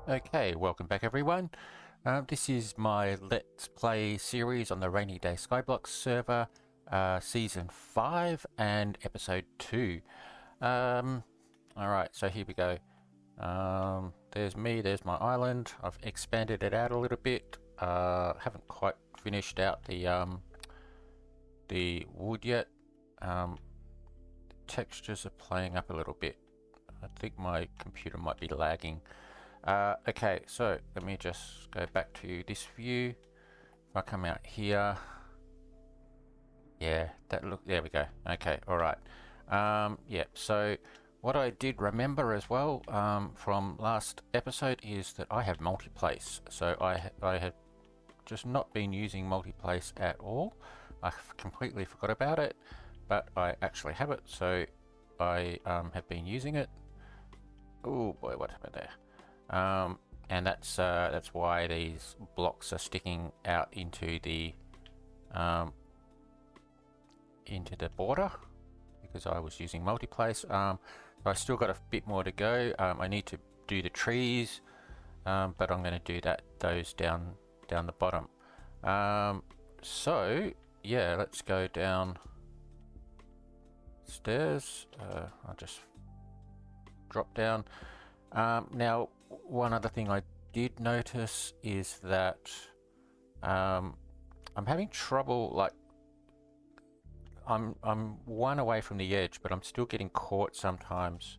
Okay, welcome back everyone. This is my Let's Play series on the Rainy Day Skyblock server, Season 5 and Episode 2. Alright, so here we go. There's me, there's my island. I've expanded it out a little bit. Haven't quite finished out the wood yet. The textures are playing up a little bit. I think my computer might be lagging. Okay, so let me just go back to this view. If I come out here, yeah, there we go. Okay, all right. Yeah, so what I did remember as well from last episode is that I have multiplace. So I have just not been using multiplace at all. I completely forgot about it, but I actually have it. So I have been using it. Oh boy, what happened there? And that's why these blocks are sticking out into the border, because I was using multiplace. I still got a bit more to go. I need to do the trees, but I'm going to do those down the bottom. So yeah, let's go down stairs. I'll just drop down. Now, one other thing I did notice is that I'm having trouble, like I'm one away from the edge, but I'm still getting caught sometimes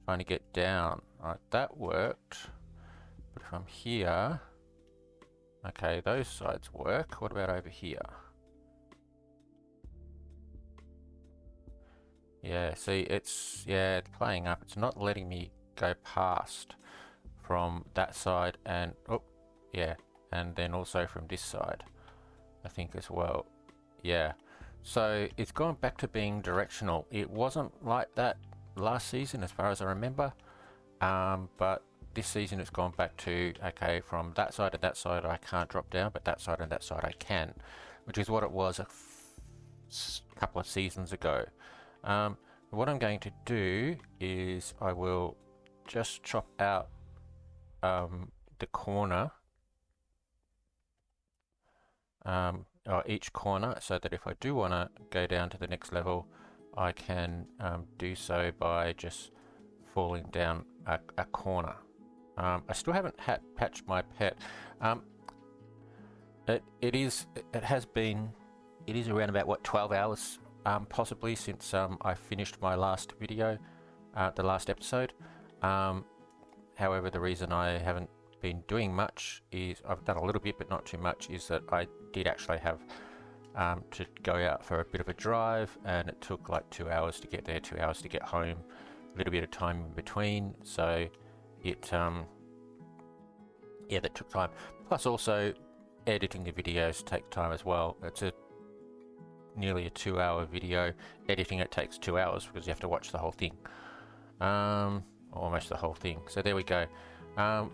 trying to get down. Alright, that worked. But if I'm here, okay, those sides work. What about over here? Yeah, see, it's playing up. It's not letting me go past from that side, and oh yeah, and then also from this side I think as well. Yeah, so it's gone back to being directional. It wasn't like that last season as far as I remember, but this season it's gone back to, okay, from that side to that side I can't drop down, but that side and that side I can, which is what it was a couple of seasons ago. What I'm going to do is I will just chop out the corner, or each corner, so that if I do want to go down to the next level, I can do so by just falling down a corner. I still haven't patched my pet. It is around about what, 12 hours possibly since I finished my last video, the last episode. However, the reason I haven't been doing much is, I've done a little bit but not too much, is that I did actually have to go out for a bit of a drive, and it took like 2 hours to get there, 2 hours to get home, a little bit of time in between, so it yeah, that took time. Plus also editing the videos take time as well. It's nearly a 2-hour video. Editing it takes 2 hours because you have to watch the whole thing. Almost the whole thing. So there we go.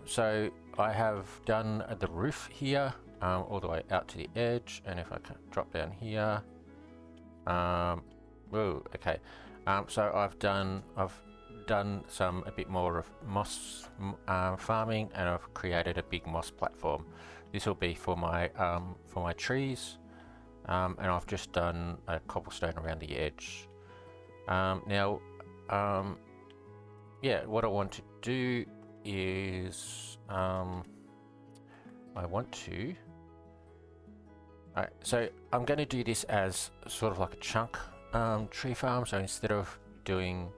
So I have done the roof here, all the way out to the edge, and if I can drop down here, whoa, okay. So I've done a bit more of moss farming, and I've created a big moss platform. This will be for my trees, and I've just done a cobblestone around the edge. Now, yeah, what I want to do is so I'm going to do this as sort of like a chunk tree farm. So instead of doing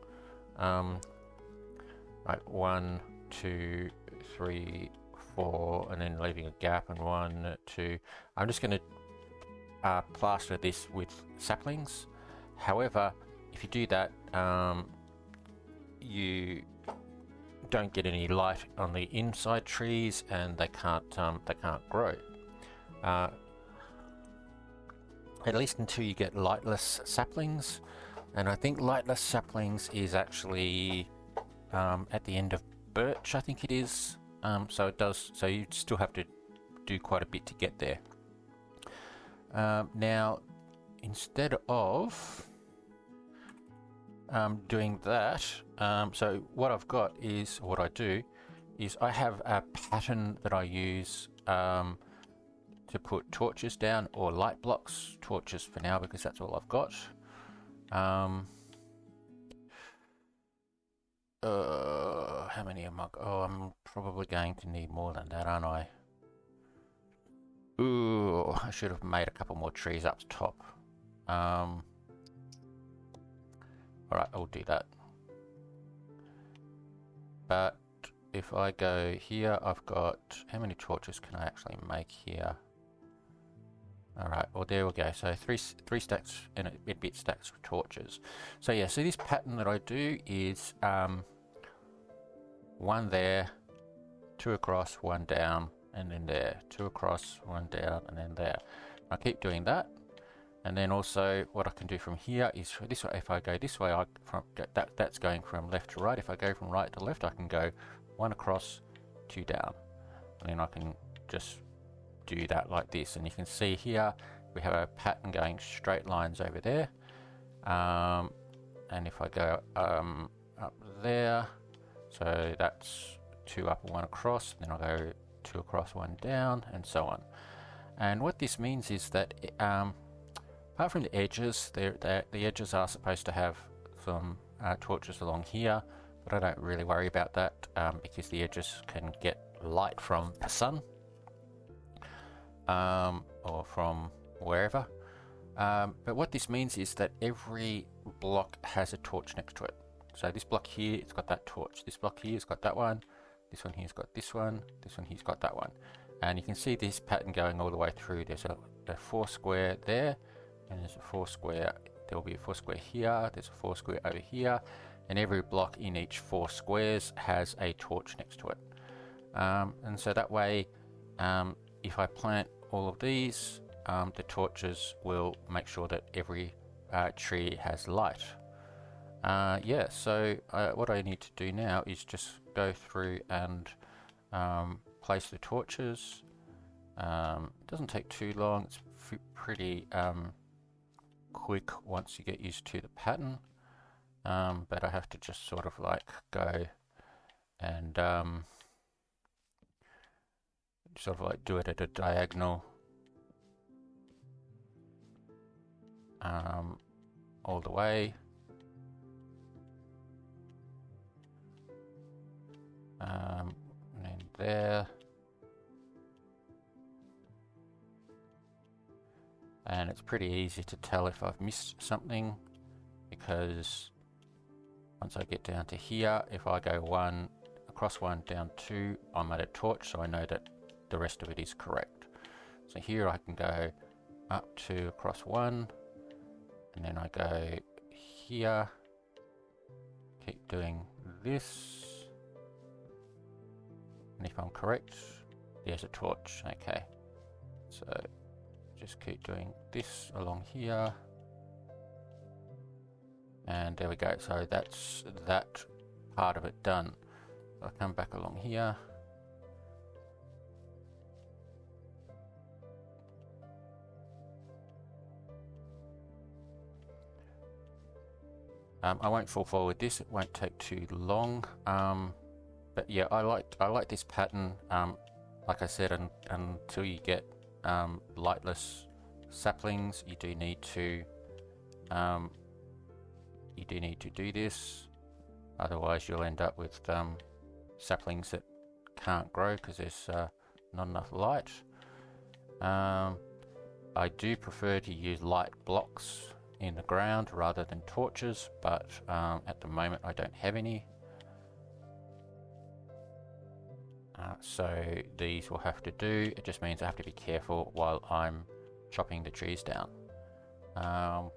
like 1, 2, 3, 4 and then leaving a gap, and 1, 2, I'm just going to plaster this with saplings. However, if you do that, you don't get any light on the inside trees, and they can't grow. At least until you get lightless saplings, and I think lightless saplings is actually at the end of birch, I think it is. So you still have to do quite a bit to get there. Now, instead of doing that, so what I've got is, what I do is I have a pattern that I use to put torches down, or light blocks, torches for now because that's all I've got. How many am I? Oh, I'm probably going to need more than that, aren't I? Ooh, I should have made a couple more trees up top. Alright, I'll do that. But if I go here, I've got, how many torches can I actually make here? Alright, well there we go. So three stacks and a bit stacks with torches. So yeah, so this pattern that I do is one there, two across, one down, and then there, two across, one down, and then there. I keep doing that, and then also what I can do from here is this way. If I go this way, that's going from left to right. If I go from right to left, I can go one across, two down, and then I can just do that like this. And you can see here we have a pattern going straight lines over there, and if I go up there, so that's two up and one across, then I'll go two across, one down, and so on. And what this means is that apart from the edges, the edges are supposed to have some torches along here, but I don't really worry about that because the edges can get light from the sun or from wherever. But what this means is that every block has a torch next to it. So this block here, it's got that torch. This block here has got that one. This one here's got this one. This one here's got that one. And you can see this pattern going all the way through. There's a 4 square there, and there's a 4 square. There will be a 4 square here. There's a 4 square over here, and every block in each 4 squares has a torch next to it. And so that way, if I plant all of these, the torches will make sure that every tree has light. Yeah, so what I need to do now is just go through and place the torches. It doesn't take too long. It's pretty quick once you get used to the pattern. But I have to just sort of like go and sort of like do it at a diagonal all the way. And then there, and it's pretty easy to tell if I've missed something, because once I get down to here, if I go one across, one down, two, I'm at a torch, so I know that the rest of it is correct. So here I can go up to across one, and then I go here, keep doing this. And if I'm correct, there's a torch. Okay, so just keep doing this along here, and there we go. So that's that part of it done. I'll come back along here. I won't fall forward with this, it won't take too long. But yeah, I like this pattern. Like I said, until you get lightless saplings, you do need to do this. Otherwise, you'll end up with saplings that can't grow because there's not enough light. I do prefer to use light blocks in the ground rather than torches, but at the moment I don't have any. So these will have to do. It just means I have to be careful while I'm chopping the trees down. But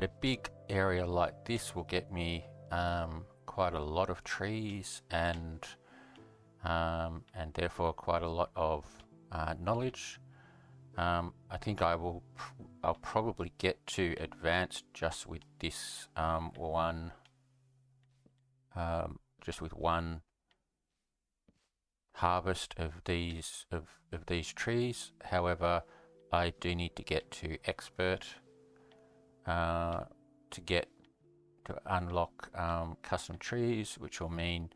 a big area like this will get me quite a lot of trees and therefore quite a lot of knowledge. I think I'll probably get to advanced just with this one harvest of these trees. However, I do need to get to expert to unlock custom trees, which will mean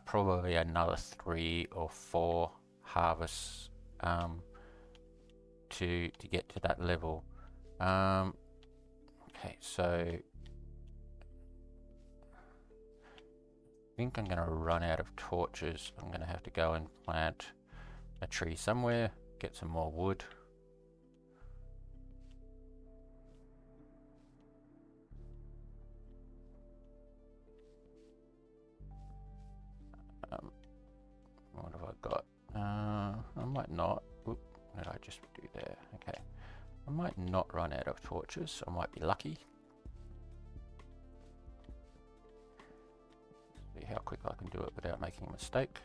probably another 3 or 4 harvests to get to that level. Okay, so I think I'm going to run out of torches. I'm going to have to go and plant a tree somewhere, get some more wood. What have I got? I might not. Oop, what did I just do there? Okay. I might not run out of torches. I might be lucky. See how quick I can do it without making a mistake.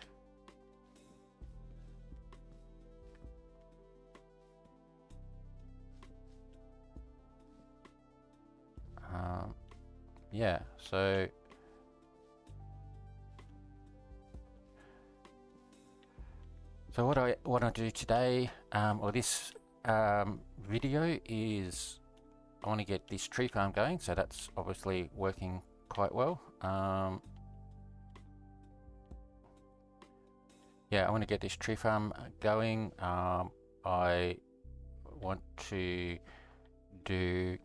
Yeah, so what I want to do today, or this video, is I want to get this tree farm going. So that's obviously working quite well. Yeah, I want to get this tree farm going. I want to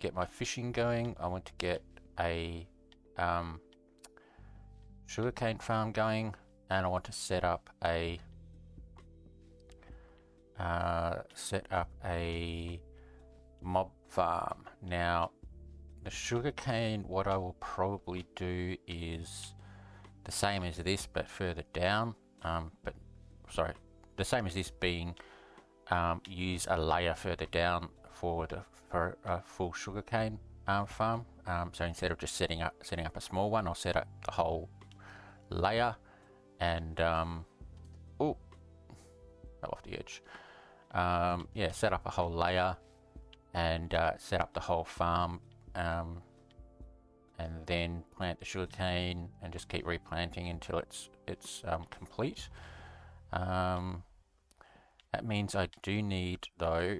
get my fishing going. I want to get a sugarcane farm going, and I want to set up a mob farm. Now, the sugarcane, what I will probably do is the same as this, but further down. The same as this, being use a layer further down for a full sugarcane farm. So instead of just setting up a small one, I'll set up the whole layer and oh, fell off the edge. Yeah, set up a whole layer and set up the whole farm, and then plant the sugarcane and just keep replanting until it's complete. That means I do need, though,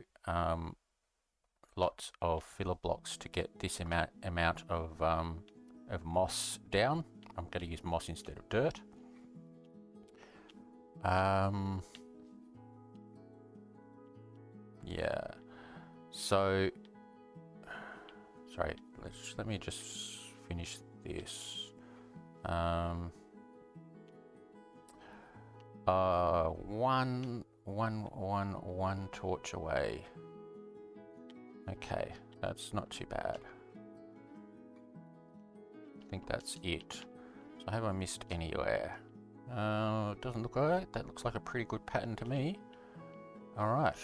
lots of filler blocks to get this amount of moss down. I'm going to use moss instead of dirt. Yeah. So, sorry. Let me just finish this. One torch away. Okay, that's not too bad. I think that's it. So have I missed anywhere? It doesn't look like it. That looks like a pretty good pattern to me. All right.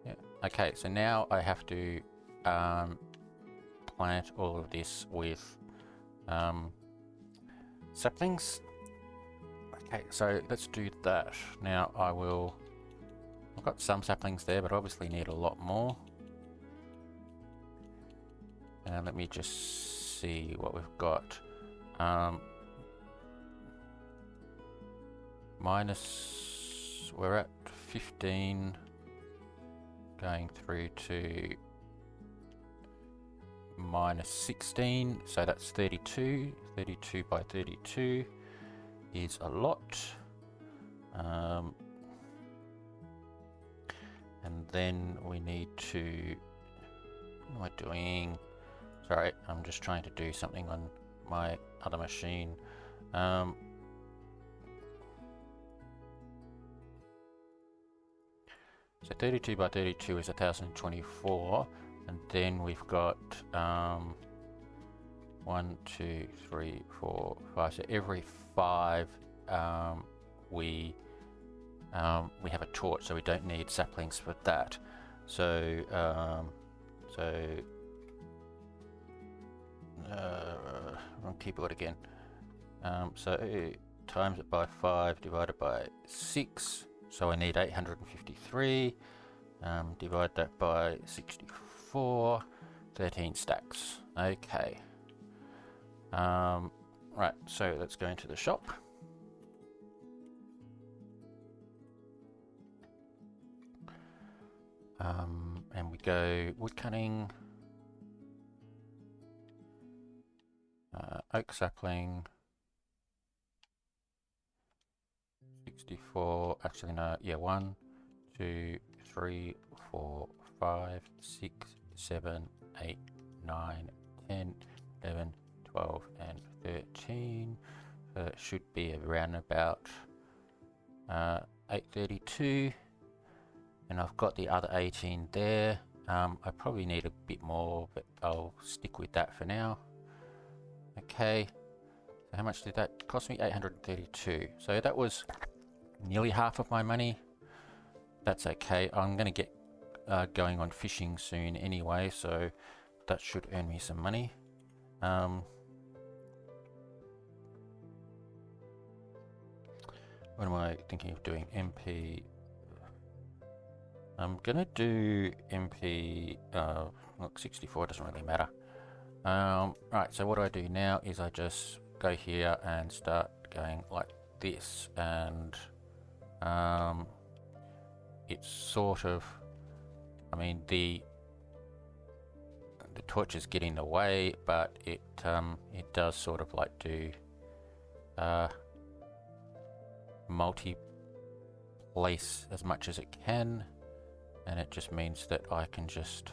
Yeah. Okay, so now I have to plant all of this with saplings. Okay, so let's do that. Now I've got some saplings there, but obviously need a lot more. And let me just see what we've got. We're at 15, going through to minus 16, so that's 32. 32 by 32 is a lot. And then we need to, what am I doing? Sorry, I'm just trying to do something on my other machine. So 32 by 32 is 1024, and then we've got 1, 2, 3, 4, 5. So every 5 we have a torch, so we don't need saplings for that. So wrong keyboard again. So times it by 5 divided by 6. So I need 853. Divide that by 64. 13 stacks. Okay. Right. So let's go into the shop. And we go wood cutting, oak sapling, 64, actually no, yeah, 1, 2, 3, 4, 5, 6, 7, 8, 9, 10, 11, 12, and 13. It should be around about 832, and I've got the other 18 there. I probably need a bit more, but I'll stick with that for now. Okay, so how much did that cost me? 832. So that was nearly half of my money. That's okay. I'm going to get going on fishing soon anyway, so that should earn me some money. What am I thinking of doing? MP. I'm gonna do MP. Look, 64 doesn't really matter. Right. So what do? Now is I just go here and start going like this, and it's sort of. I mean the torches get in the way, but it does sort of like do multi-place as much as it can, and it just means that I can just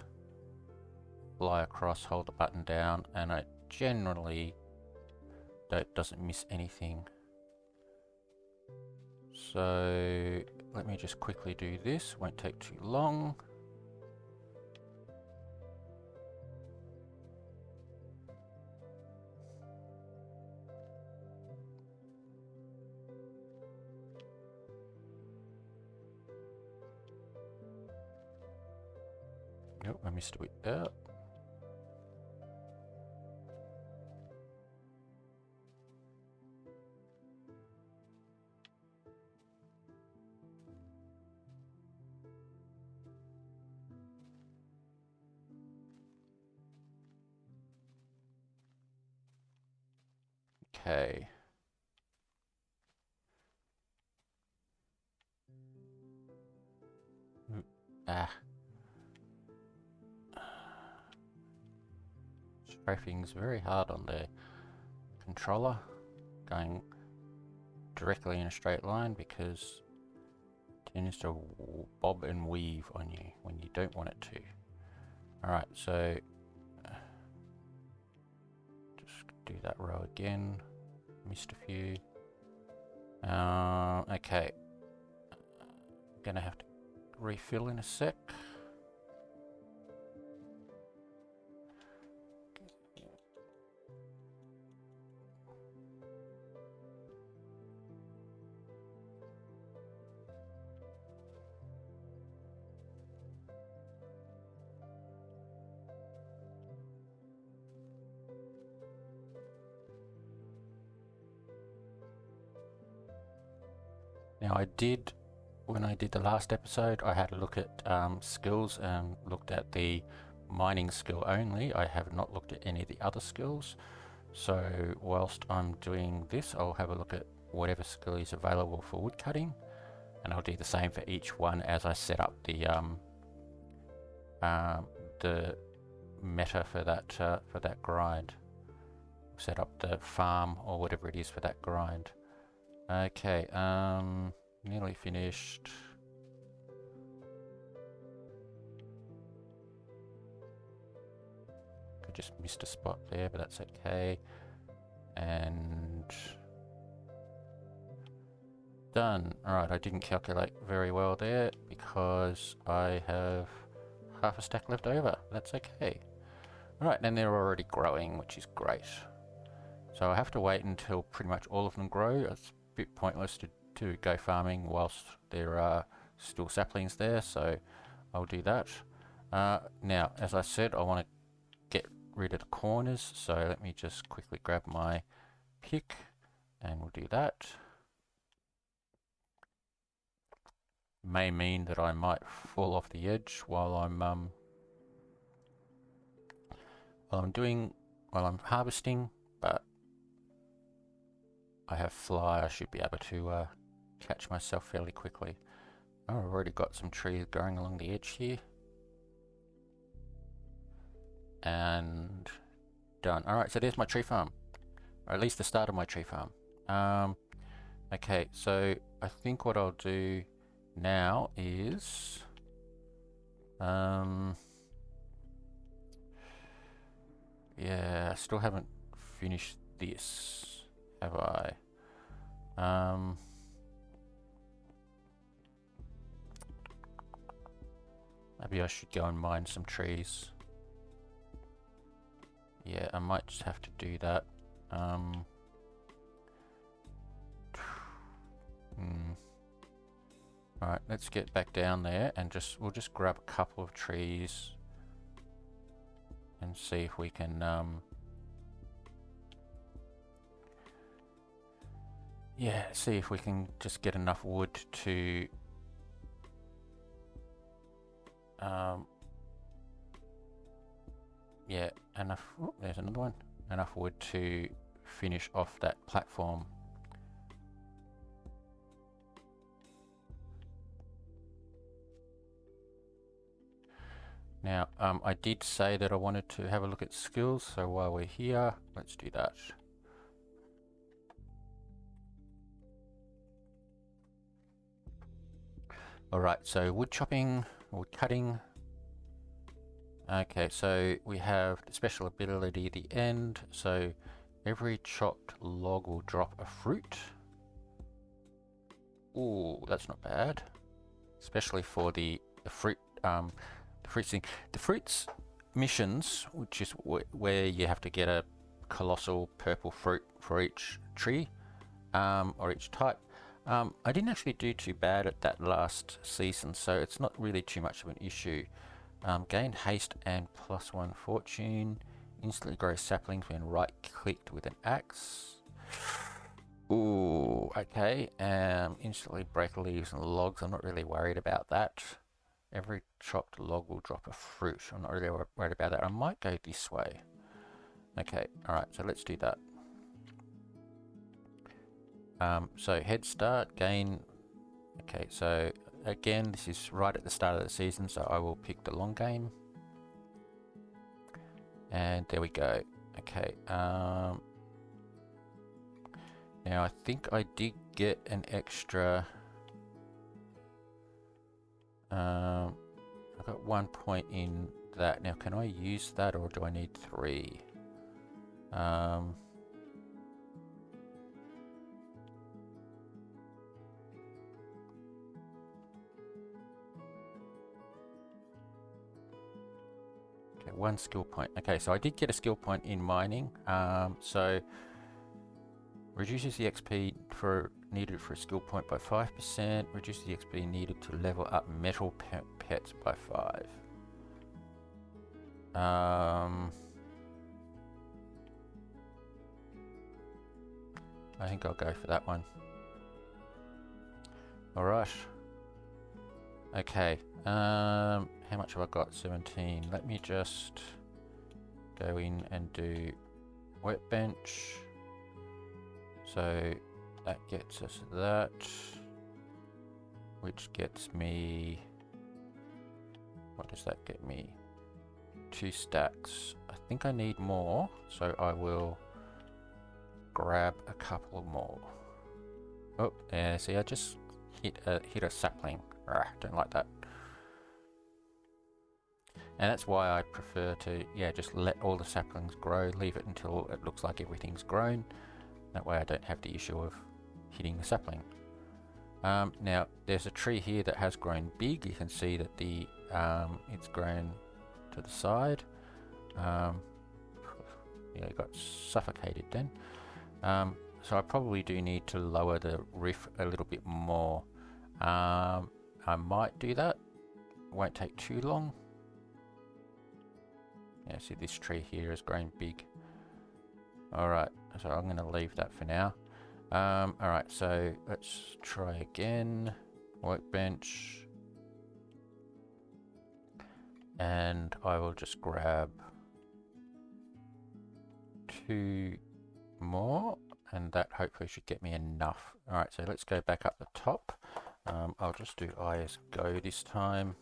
fly across, hold the button down, and it generally doesn't miss anything. So let me just quickly do this, won't take too long. Nope, I missed a bit there. Okay. Strafing's very hard on the controller, going directly in a straight line, because it tends to bob and weave on you when you don't want it to. Alright, so just do that row again. Missed a few. Okay. I'm gonna have to refill in a sec. Now when I did the last episode, I had a look at skills and looked at the mining skill only. I have not looked at any of the other skills. So whilst I'm doing this, I'll have a look at whatever skill is available for woodcutting, and I'll do the same for each one as I set up the meta for that grind. Set up the farm or whatever it is for that grind. Okay, nearly finished. I just missed a spot there, but that's okay. And done. Alright, I didn't calculate very well there because I have half a stack left over. That's okay. Alright, and they're already growing, which is great. So I have to wait until pretty much all of them grow. It's a bit pointless to go farming whilst there are still saplings there, so I'll do that. Now, as I said, I want to get rid of the corners, so let me just quickly grab my pick and we'll do that. May mean that I might fall off the edge while I'm harvesting, but I have fly. I should be able to catch myself fairly quickly. Oh, I've already got some trees growing along the edge here. And done. Alright, so there's my tree farm. or at least the start of my tree farm. Okay, so I think what I'll do now is yeah, I still haven't finished this, have I? Maybe I should go and mine some trees. Yeah, I might just have to do that. Alright, let's get back down there and we'll just grab a couple of trees and see if we can yeah, see if we can just get enough wood to yeah, enough. Oh, there's another one. Enough wood to finish off that platform. Now, I did say that I wanted to have a look at skills, so while we're here, let's do that. Alright, so wood chopping, wood cutting. Okay, so we have the special ability at the end, so every chopped log will drop a fruit. Ooh, that's not bad. Especially for the fruit, the fruits missions, which is where you have to get a colossal purple fruit for each tree, or each type. I didn't actually do too bad at that last season, so it's not really too much of an issue. Gain haste and +1 fortune. Instantly grow saplings when right-clicked with an axe. Ooh, okay. Instantly break leaves and logs. I'm not really worried about that. Every chopped log will drop a fruit. I'm not really worried about that. I might go this way. Okay, alright, so let's do that. So head start, gain. Okay, so again, this is right at the start of the season, so I will pick the long game. And there we go. Okay, now I think I did get an extra. I got 1 point in that. Now, can I use that, or do I need 3? Okay, 1 skill point. Okay, so I did get a skill point in mining. So reduces the XP needed for a skill point by 5%. Reduces the XP needed to level up metal pets by 5. I think I'll go for that one. Alright. Okay. How much have I got? 17. Let me just go in and do workbench. So that gets us that, which gets me, what does that get me? 2 stacks. I think I need more, so I will grab a couple more. Oh, yeah, see, I just hit a sapling. Don't like that. And that's why I prefer to, yeah, just let all the saplings grow, leave it until it looks like everything's grown. That way I don't have the issue of hitting the sapling. Now, there's a tree here that has grown big. You can see that the it's grown to the side. Yeah, it got suffocated then. So I probably do need to lower the roof a little bit more. I might do that. Won't take too long. Yeah, see, this tree here has grown big. Alright, so I'm going to leave that for now. Alright, so let's try again. Workbench. And I will just grab 2 more, and that hopefully should get me enough. Alright, so let's go back up the top. I'll just do IS go this time.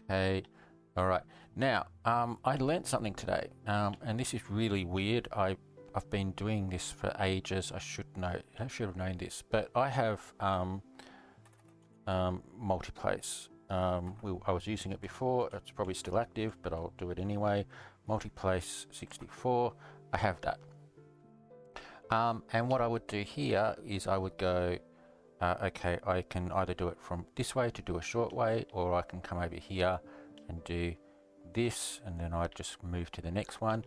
Okay, alright. Now, I learnt something today, and this is really weird. I've been doing this for ages. I should have known this, but I have multiplace. I was using it before. It's probably still active, but I'll do it anyway. Multiplace 64. I have that. And what I would do here is I would go, okay, I can either do it from this way to do a short way, or I can come over here and do this, and then I just move to the next one.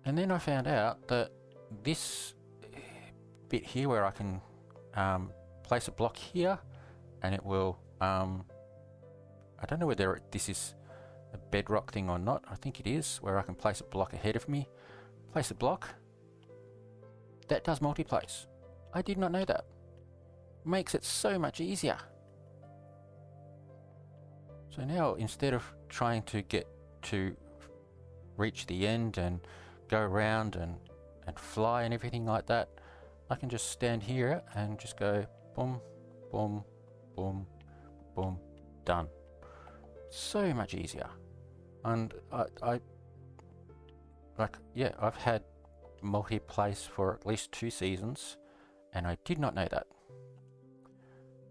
And then I found out that this bit here where I can place a block here, and it will I don't know whether this is a Bedrock thing or not. I think it is, where I can place a block ahead of me, place a block that does multiplace. I did not know that. Makes it so much easier. So now, instead of trying to get to reach the end and go around and fly and everything like that, I can just stand here and just go boom, boom, boom, boom, done. So much easier. And I've had multi-place for at least 2 seasons, and I did not know that.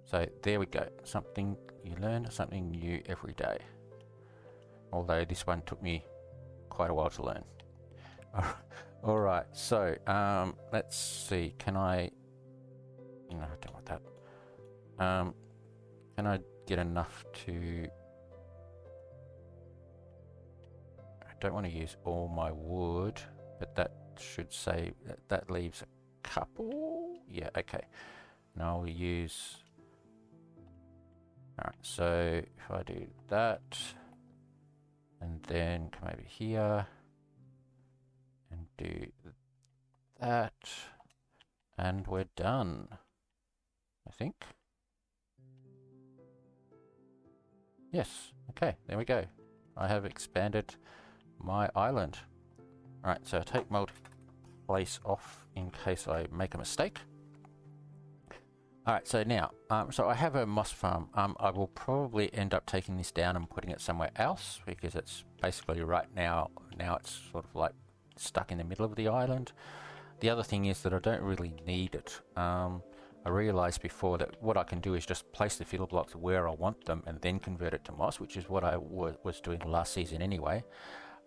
So there we go. Something you learn, something new every day. Although this one took me quite a while to learn. All right, so let's see. Can I? No, I don't want that. Can I get enough to? I don't want to use all my wood, but that should say that leaves a couple. Yeah, okay. Now we'll use. Alright, so if I do that, and then come over here, and do that, and we're done, I think. Yes, okay, there we go. I have expanded my island. Alright, so I take multi-place off in case I make a mistake. Alright, so now, so I have a moss farm. I will probably end up taking this down and putting it somewhere else, because it's basically right now it's sort of like stuck in the middle of the island. The other thing is that I don't really need it. I realized before that what I can do is just place the fiddle blocks where I want them and then convert it to moss, which is what I was doing last season anyway.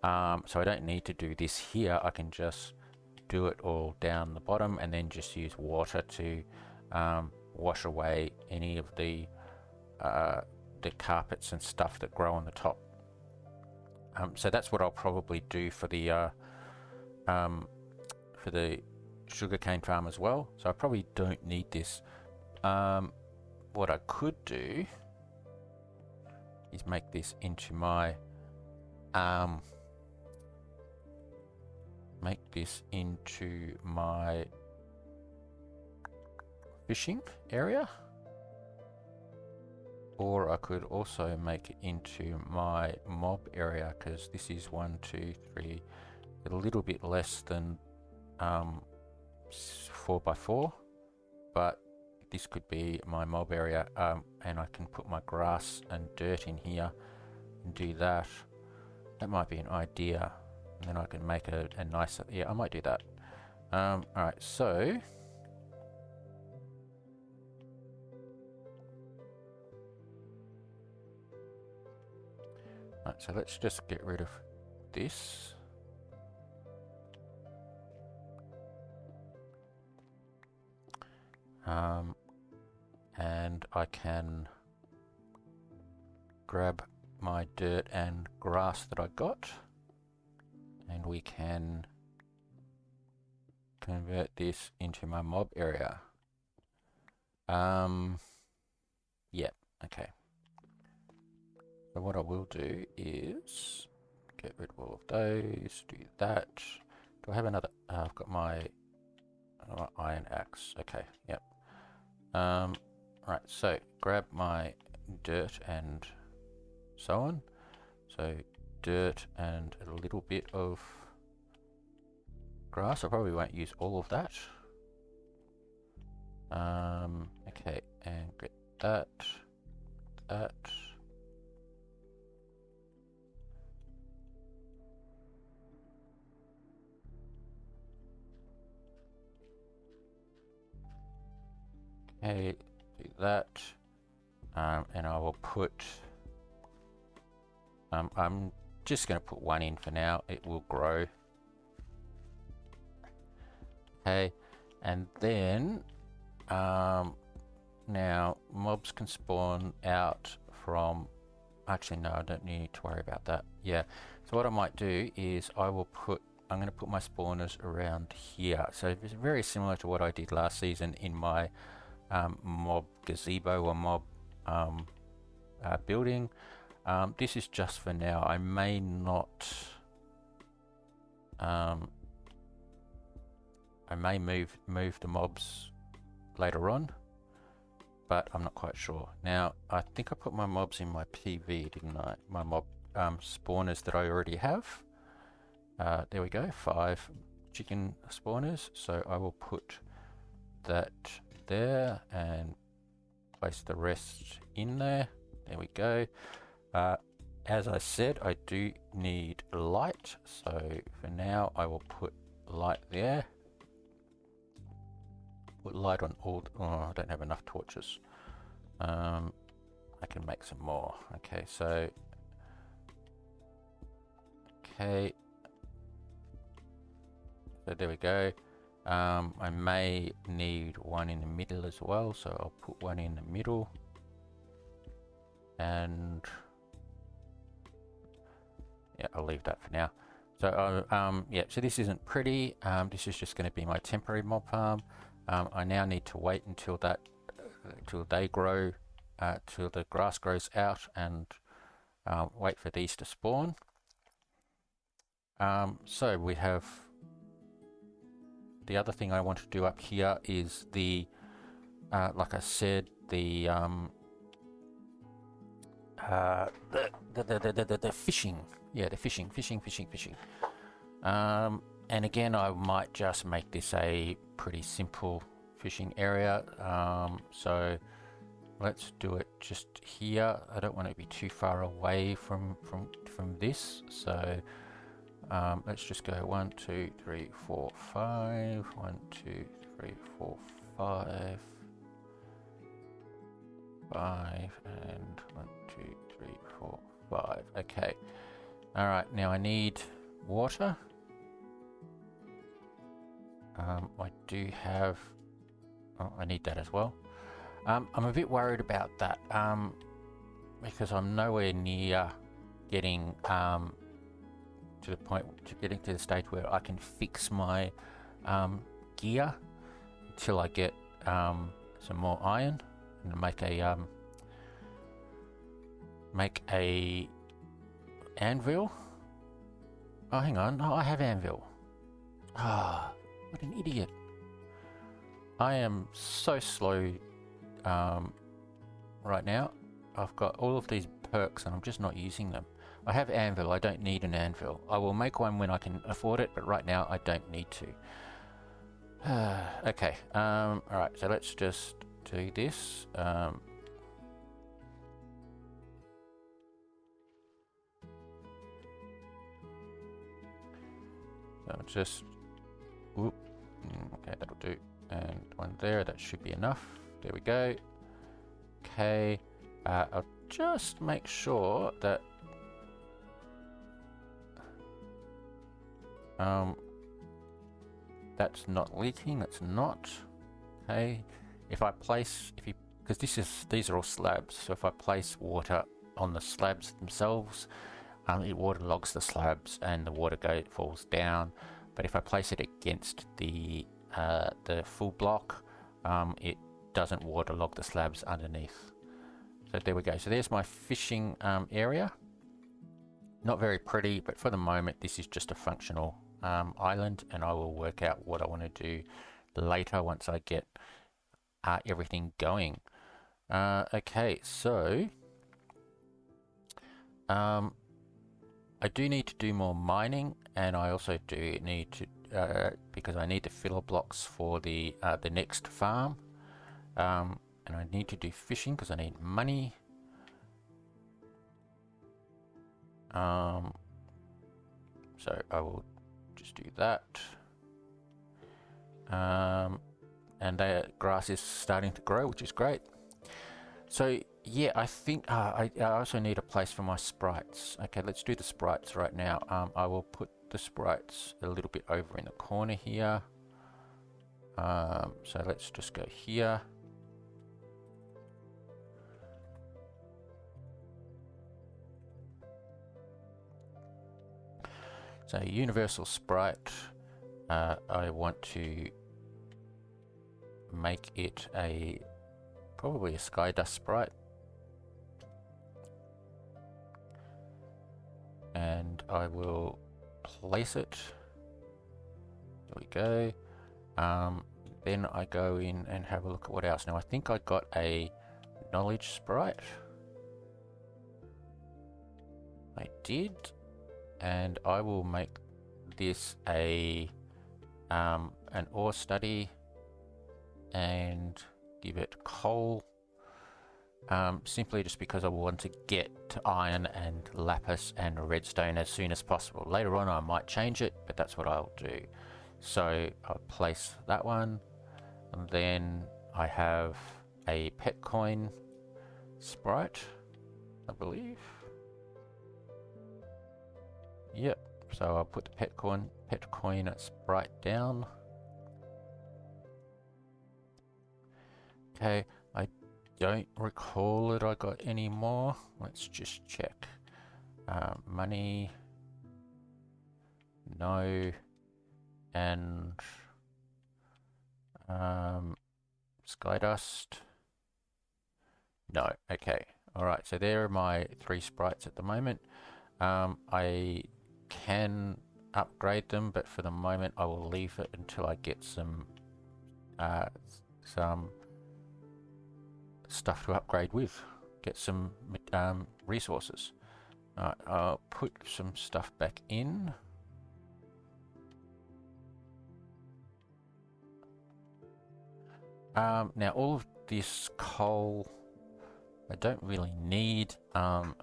So I don't need to do this here. I can just do it all down the bottom and then just use water to wash away any of the carpets and stuff that grow on the top. So that's what I'll probably do for the sugarcane farm as well. So I probably don't need this. What I could do is make this into my fishing area, or I could also make it into my mob area, because this is 1, 2, 3, a little bit less than 4x4, but this could be my mob area, and I can put my grass and dirt in here and do that. That might be an idea, and then I can make a nicer, yeah, I might do that. Alright, so so let's just get rid of this. And I can grab my dirt and grass that I got, and we can convert this into my mob area. Yeah, okay. So what I will do is get rid of all of those, do that. Do I have another? I've got my iron axe. Okay, yep. Right, so grab my dirt and so on. So dirt and a little bit of grass. I probably won't use all of that. Okay, and get that. Okay, do that. And I will put, I'm just going to put one in for now. It will grow. Okay, and then now mobs can spawn out from, actually no, I don't need to worry about that. Yeah, so what I might do is I'm going to put my spawners around here. So it's very similar to what I did last season in my mob gazebo or mob building. This is just for now. I may not I may move the mobs later on, but I'm not quite sure. Now I think I put my mobs in my PV, didn't I? My mob spawners that I already have. There we go, 5 chicken spawners. So I will put that there and place the rest in there. There we go. As I said, I do need light, so for now I will put light there. Put light on all. Oh, I don't have enough torches. I can make some more. Okay, so there we go. I may need one in the middle as well, so I'll put one in the middle. And yeah, I'll leave that for now. So yeah, so this isn't pretty. This is just going to be my temporary mob farm. I now need to wait until that till they grow, till the grass grows out, and wait for these to spawn. So we have the other thing I want to do up here is the like I said, the fishing. Yeah, the fishing. And again, I might just make this a pretty simple fishing area. So let's do it just here. I don't want it to be too far away from this. So let's just go 1, 2, 3, 4, 5. 1, 2, 3, 4, 5. 5 and 1, 2, 3, 4, 5. Okay. All right. Now I need water. I do have. Oh, I need that as well. I'm a bit worried about that because I'm nowhere near getting to the stage where I can fix my gear until I get some more iron and make a anvil. Oh, hang on. No, I have anvil. Ah, what an idiot. I am so slow right now. I've got all of these perks and I'm just not using them. I have anvil. I don't need an anvil. I will make one when I can afford it, but right now I don't need to. Okay. All right. So let's just do this. So just. Whoop. Okay, that'll do. And one there. That should be enough. There we go. Okay. I'll just make sure that that's not leaking. That's not. Okay. Because these are all slabs. So if I place water on the slabs themselves, it waterlogs the slabs and the water falls down. But if I place it against the full block, it doesn't waterlog the slabs underneath. So there we go. So there's my fishing area. Not very pretty, but for the moment this is just a functional island, and I will work out what I want to do later once I get everything going. Okay, so I do need to do more mining, and I also do need to because I need the filler blocks for the next farm, and I need to do fishing because I need money. So I will just do that. and the grass is starting to grow, which is great. So yeah, I think I also need a place for my sprites. Okay, let's do the sprites right now. I will put the sprites a little bit over in the corner here. So let's just go here. So universal sprite, I want to make it probably a sky dust sprite, and I will place it. There we go. Then I go in and have a look at what else. Now I think I got a knowledge sprite. I did, and I will make this an ore study and give it coal, simply just because I want to get to iron and lapis and redstone as soon as possible. Later on I might change it, but that's what I'll do. So I'll place that one, and then I have a pet coin sprite, I believe. Yep, so I'll put the pet coin sprite down. Okay, I don't recall that I got any more. Let's just check. Money, no, and Skydust, no. Okay, alright, so there are my 3 sprites at the moment. I can upgrade them, but for the moment I will leave it until I get some stuff to upgrade with, get some resources. I'll put some stuff back in. Now all of this coal I don't really need. I'm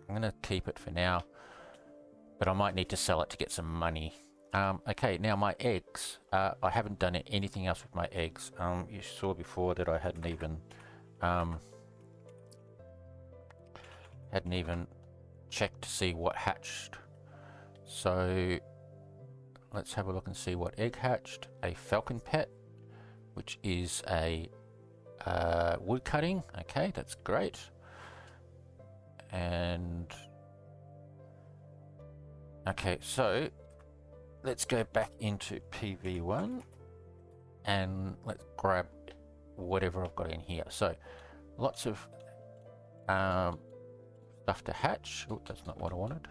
gonna keep it for now, but I might need to sell it to get some money. Okay, now my eggs. I haven't done anything else with my eggs. You saw before that I hadn't even checked to see what hatched. So let's have a look and see what egg hatched. A falcon pet, which is a wood cutting. Okay, that's great. And okay, so let's go back into PV1 and let's grab whatever I've got in here. So lots of stuff to hatch. Oh, that's not what I wanted.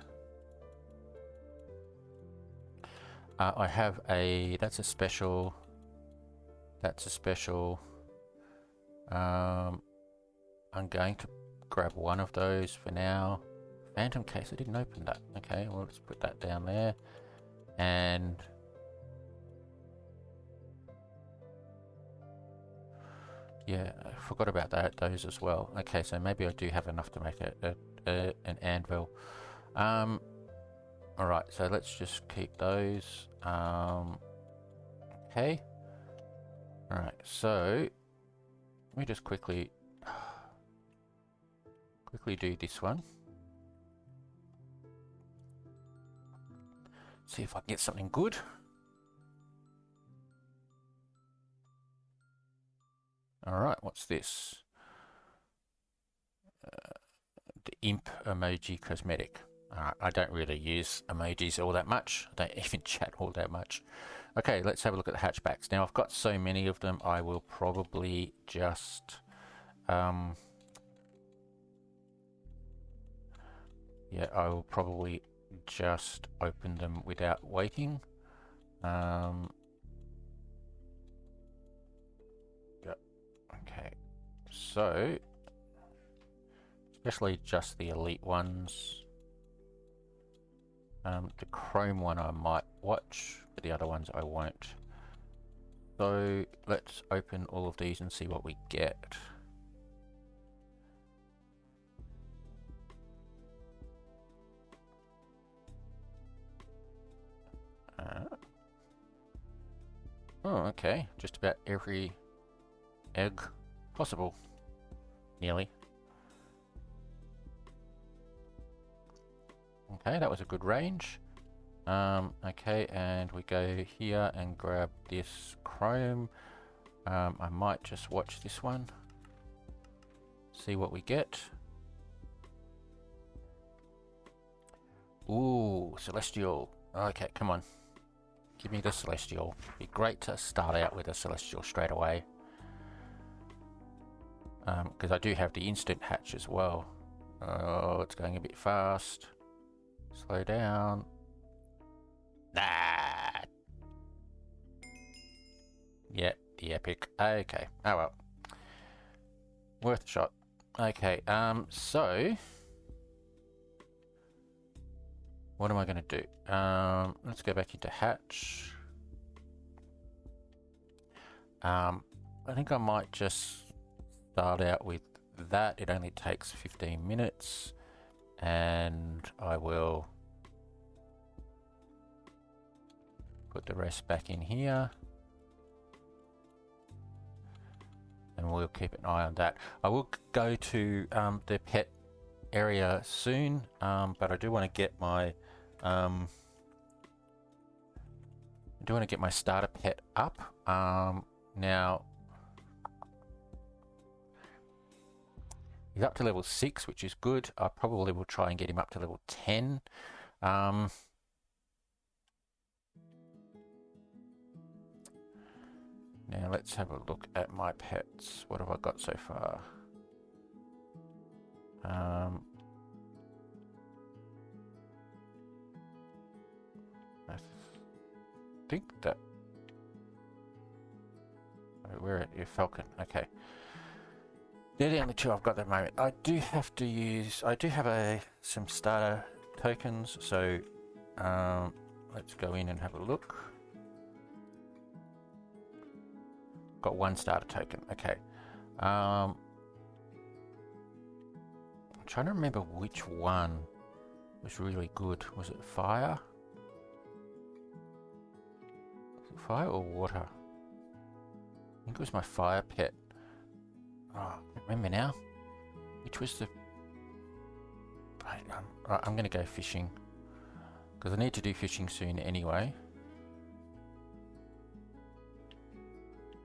I have that's a special. I'm going to grab one of those for now. Phantom case, I didn't open that. Okay, well, let's put that down there. And yeah, I forgot about those as well. Okay, so maybe I do have enough to make an anvil. Alright, so let's just keep those. Okay. Alright, so let me just quickly do this one. See if I can get something good. Alright, what's this? The imp emoji cosmetic. I don't really use emojis all that much. I don't even chat all that much. Okay, let's have a look at the hatchbacks. Now I've got so many of them, I will probably just yeah, I will probably just open them without waiting. Yep. Okay, so especially just the elite ones. The chrome one I might watch, but the other ones I won't. So let's open all of these and see what we get. Oh, okay. Just about every egg possible. Nearly. Okay, that was a good range. Okay, and we go here and grab this chrome. I might just watch this one. See what we get. Ooh, Celestial. Okay, come on. Give me the Celestial. Be great to start out with a Celestial straight away. Because I do have the instant hatch as well. Oh, it's going a bit fast. Slow down. Ah! Yep, the epic. Okay. Oh well. Worth a shot. Okay, so what am I going to do? Let's go back into hatch. I think I might just start out with that. It only takes 15 minutes, and I will put the rest back in here. And we'll keep an eye on that. I will go to the pet area soon, but I do want to get my starter pet up. Now he's up to level 6, which is good. I probably will try and get him up to level 10. Now let's have a look at my pets. What have I got so far? I think that... Where are you? Falcon. Okay. They're the only two I've got at the moment. I do have to use... I do have some starter tokens, so let's go in and have a look. Got one starter token. Okay. I'm trying to remember which one was really good. Was it fire? Was it fire or water? I think it was my fire pet. Oh, I can't remember now. Which was the... I'm going to go fishing, because I need to do fishing soon anyway.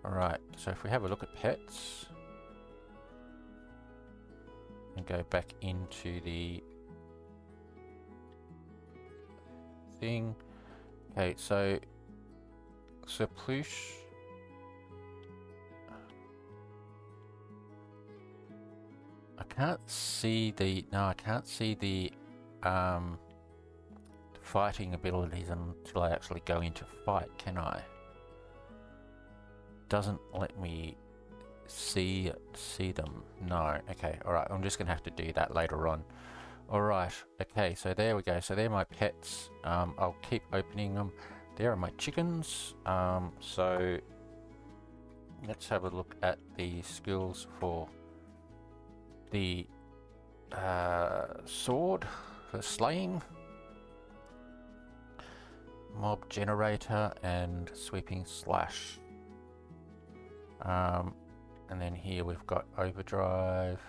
Alright, so if we have a look at pets and go back into the thing. Okay, so Plush. I can't see the... No, I can't see the fighting abilities until I actually go into fight, can I? Doesn't let me see them. No. Okay, alright, I'm just gonna have to do that later on. Alright, okay, so there we go. So they're my pets. I'll keep opening them. There are my chickens. So let's have a look at the skills for the sword for slaying, mob generator, and sweeping slash. And then here we've got overdrive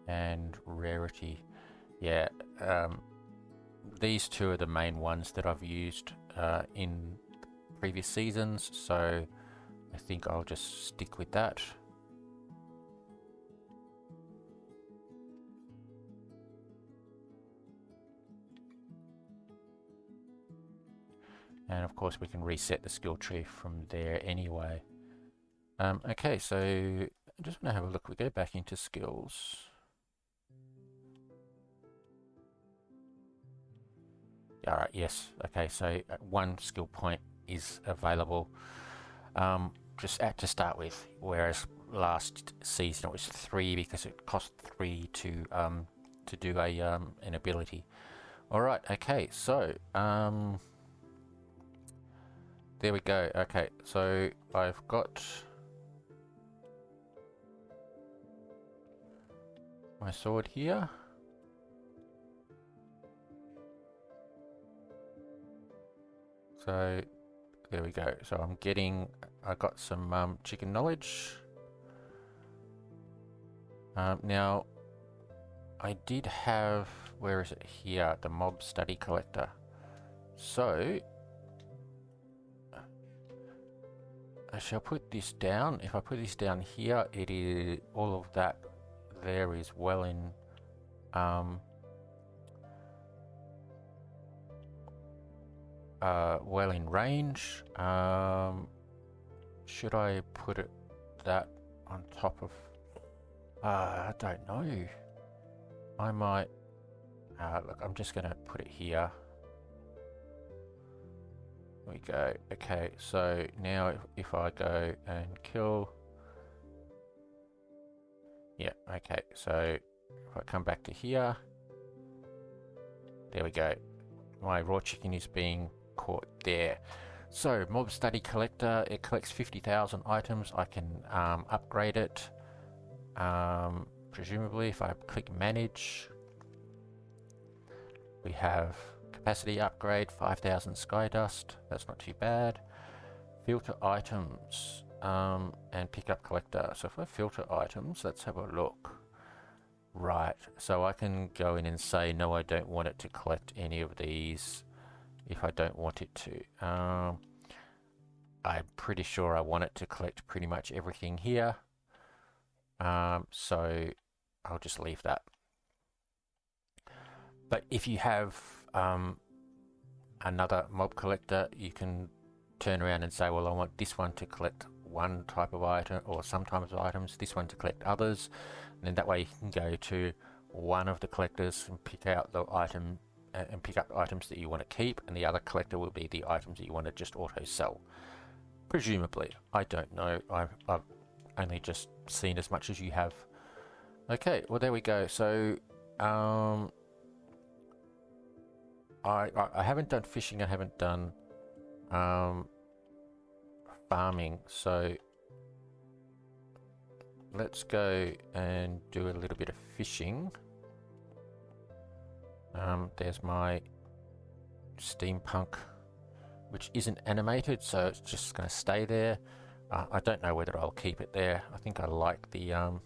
and rarity. Yeah, these two are the main ones that I've used in previous seasons, so I think I'll just stick with that. And of course we can reset the skill tree from there anyway. Okay, so I just want to have a look. We go back into skills. Alright, yes. Okay, so one skill point is available just to start with, whereas last season it was 3 because it cost 3 to do an ability. Alright, okay, so there we go. Okay, so I've got my sword here. So there we go. So I'm getting, I got some chicken knowledge. Now, I did have, where is it here, the mob study collector. So, I shall put this down. If I put this down here, it is, all of that there is well in, well in range. Should I put it that on top of, I don't know. I might, look, I'm just gonna put it here. There we go. Okay, so now if I go and kill, yeah, okay, so if I come back to here, there we go. My raw chicken is being caught there. So mob study collector, it collects 50,000 items. I can upgrade it. Presumably if I click manage, we have capacity upgrade, 5,000 sky dust, that's not too bad. Filter items, and pick up collector. So if I filter items, let's have a look. Right, so I can go in and say no, I don't want it to collect any of these if I don't want it to. I'm pretty sure I want it to collect pretty much everything here. So I'll just leave that. But if you have another mob collector, you can turn around and say, well, I want this one to collect one type of item or some types of items, this one to collect others, and then that way you can go to one of the collectors and pick out the item and pick up the items that you want to keep, and the other collector will be the items that you want to just auto sell. Presumably, I don't know. I've only just seen as much as you have. Okay, well there we go. So I haven't done fishing. I haven't done farming. So let's go and do a little bit of fishing. There's my steampunk, which isn't animated, so it's just going to stay there. I don't know whether I'll keep it there. I think I like the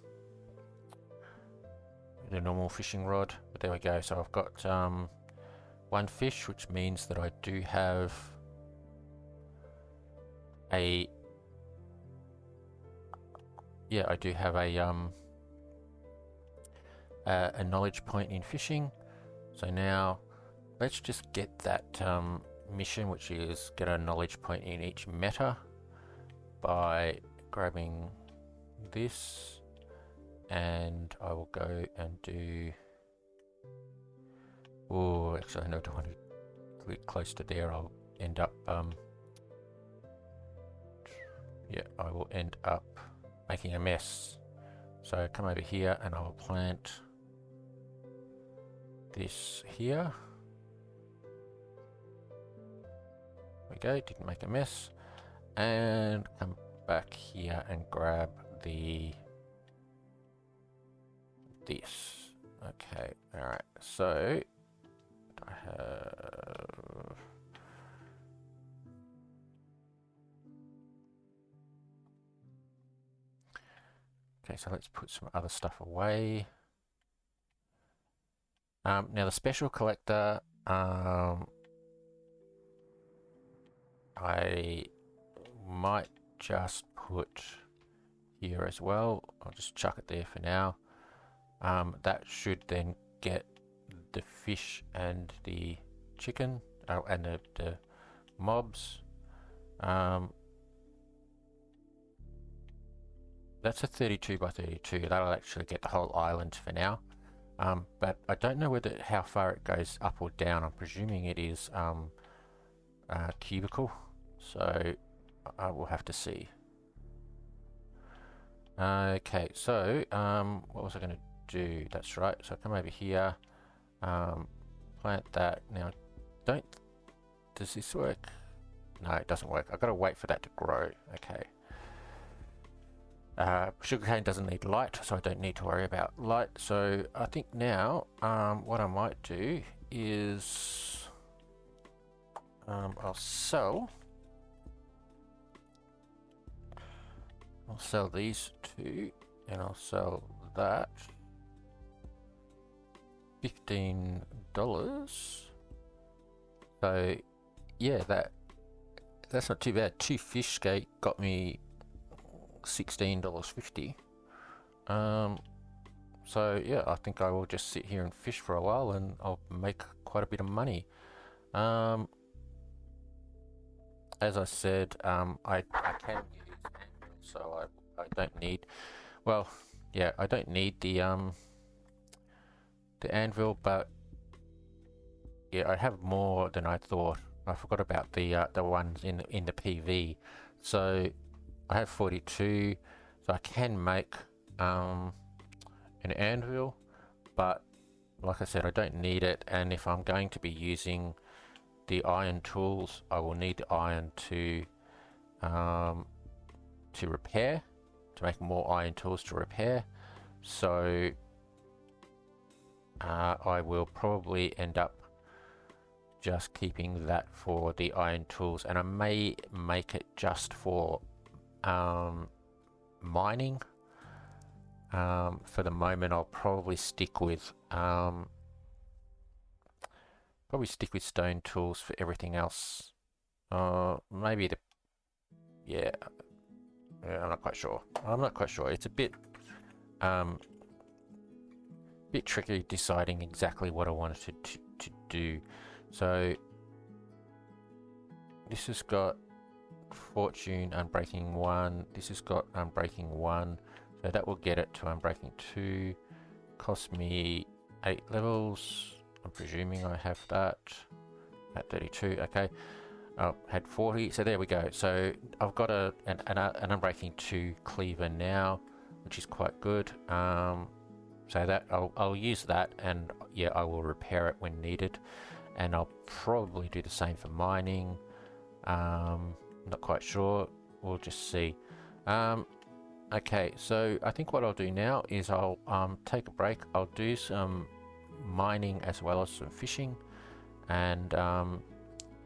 normal fishing rod, but there we go. So I've got one fish, which means that I do have a a knowledge point in fishing. So now let's just get that mission, which is get a knowledge point in each meta, by grabbing this, and I will go and do, oh actually I don't want to click close to there. I'll end up yeah, I will end up making a mess. So come over here and I'll plant this here. There we go, didn't make a mess. And come back here and grab this. Okay, alright, so I have, okay, so let's put some other stuff away. Now the special collector, I might just put here as well. I'll just chuck it there for now. That should then get the fish and the chicken, and the mobs. That's a 32 by 32. That'll actually get the whole island for now. But I don't know how far it goes up or down. I'm presuming it is cubical, so I will have to see. Okay, so what was I going to do? That's right. So come over here, plant that. Now, does this work? No, it doesn't work. I've got to wait for that to grow. Okay. Sugarcane doesn't need light, so I don't need to worry about light. So I think now what I might do is I'll sell I'll sell these two, and I'll sell that. $15. So yeah, that's not too bad. 2 fish skate got me $16.50. So yeah, I think I will just sit here and fish for a while, and I'll make quite a bit of money. As I said, I can use anvil, so I don't need. Well, yeah, I don't need the anvil, but yeah, I have more than I thought. I forgot about the ones in the PV. So I have 42, so I can make an anvil, but like I said, I don't need it. And if I'm going to be using the iron tools, I will need the iron to repair, to make more iron tools to repair. So I will probably end up just keeping that for the iron tools, and I may make it just for mining. For the moment, I'll probably stick with stone tools for everything else. Maybe I'm not quite sure. It's a bit tricky deciding exactly what I wanted to do. So this has got Fortune Unbreaking 1. This has got Unbreaking 1. So that will get it to Unbreaking 2. Cost me 8 levels. I'm presuming I have that at 32. Okay. Had 40. So there we go. So I've got an Unbreaking 2 cleaver now, which is quite good. So that I'll use that, and yeah, I will repair it when needed. And I'll probably do the same for mining. Not quite sure. We'll just see. Okay, so I think what I'll do now is I'll take a break. I'll do some mining as well as some fishing, and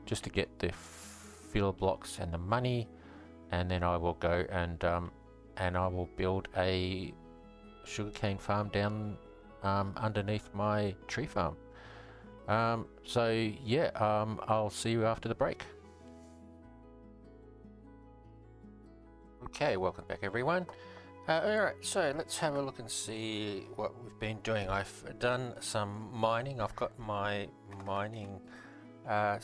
just to get the filler blocks and the money, and then I will go and I will build a sugarcane farm down underneath my tree farm. So yeah, I'll see you after the break. Okay, welcome back everyone. Alright, so let's have a look and see what we've been doing. I've done some mining. I've got my mining, my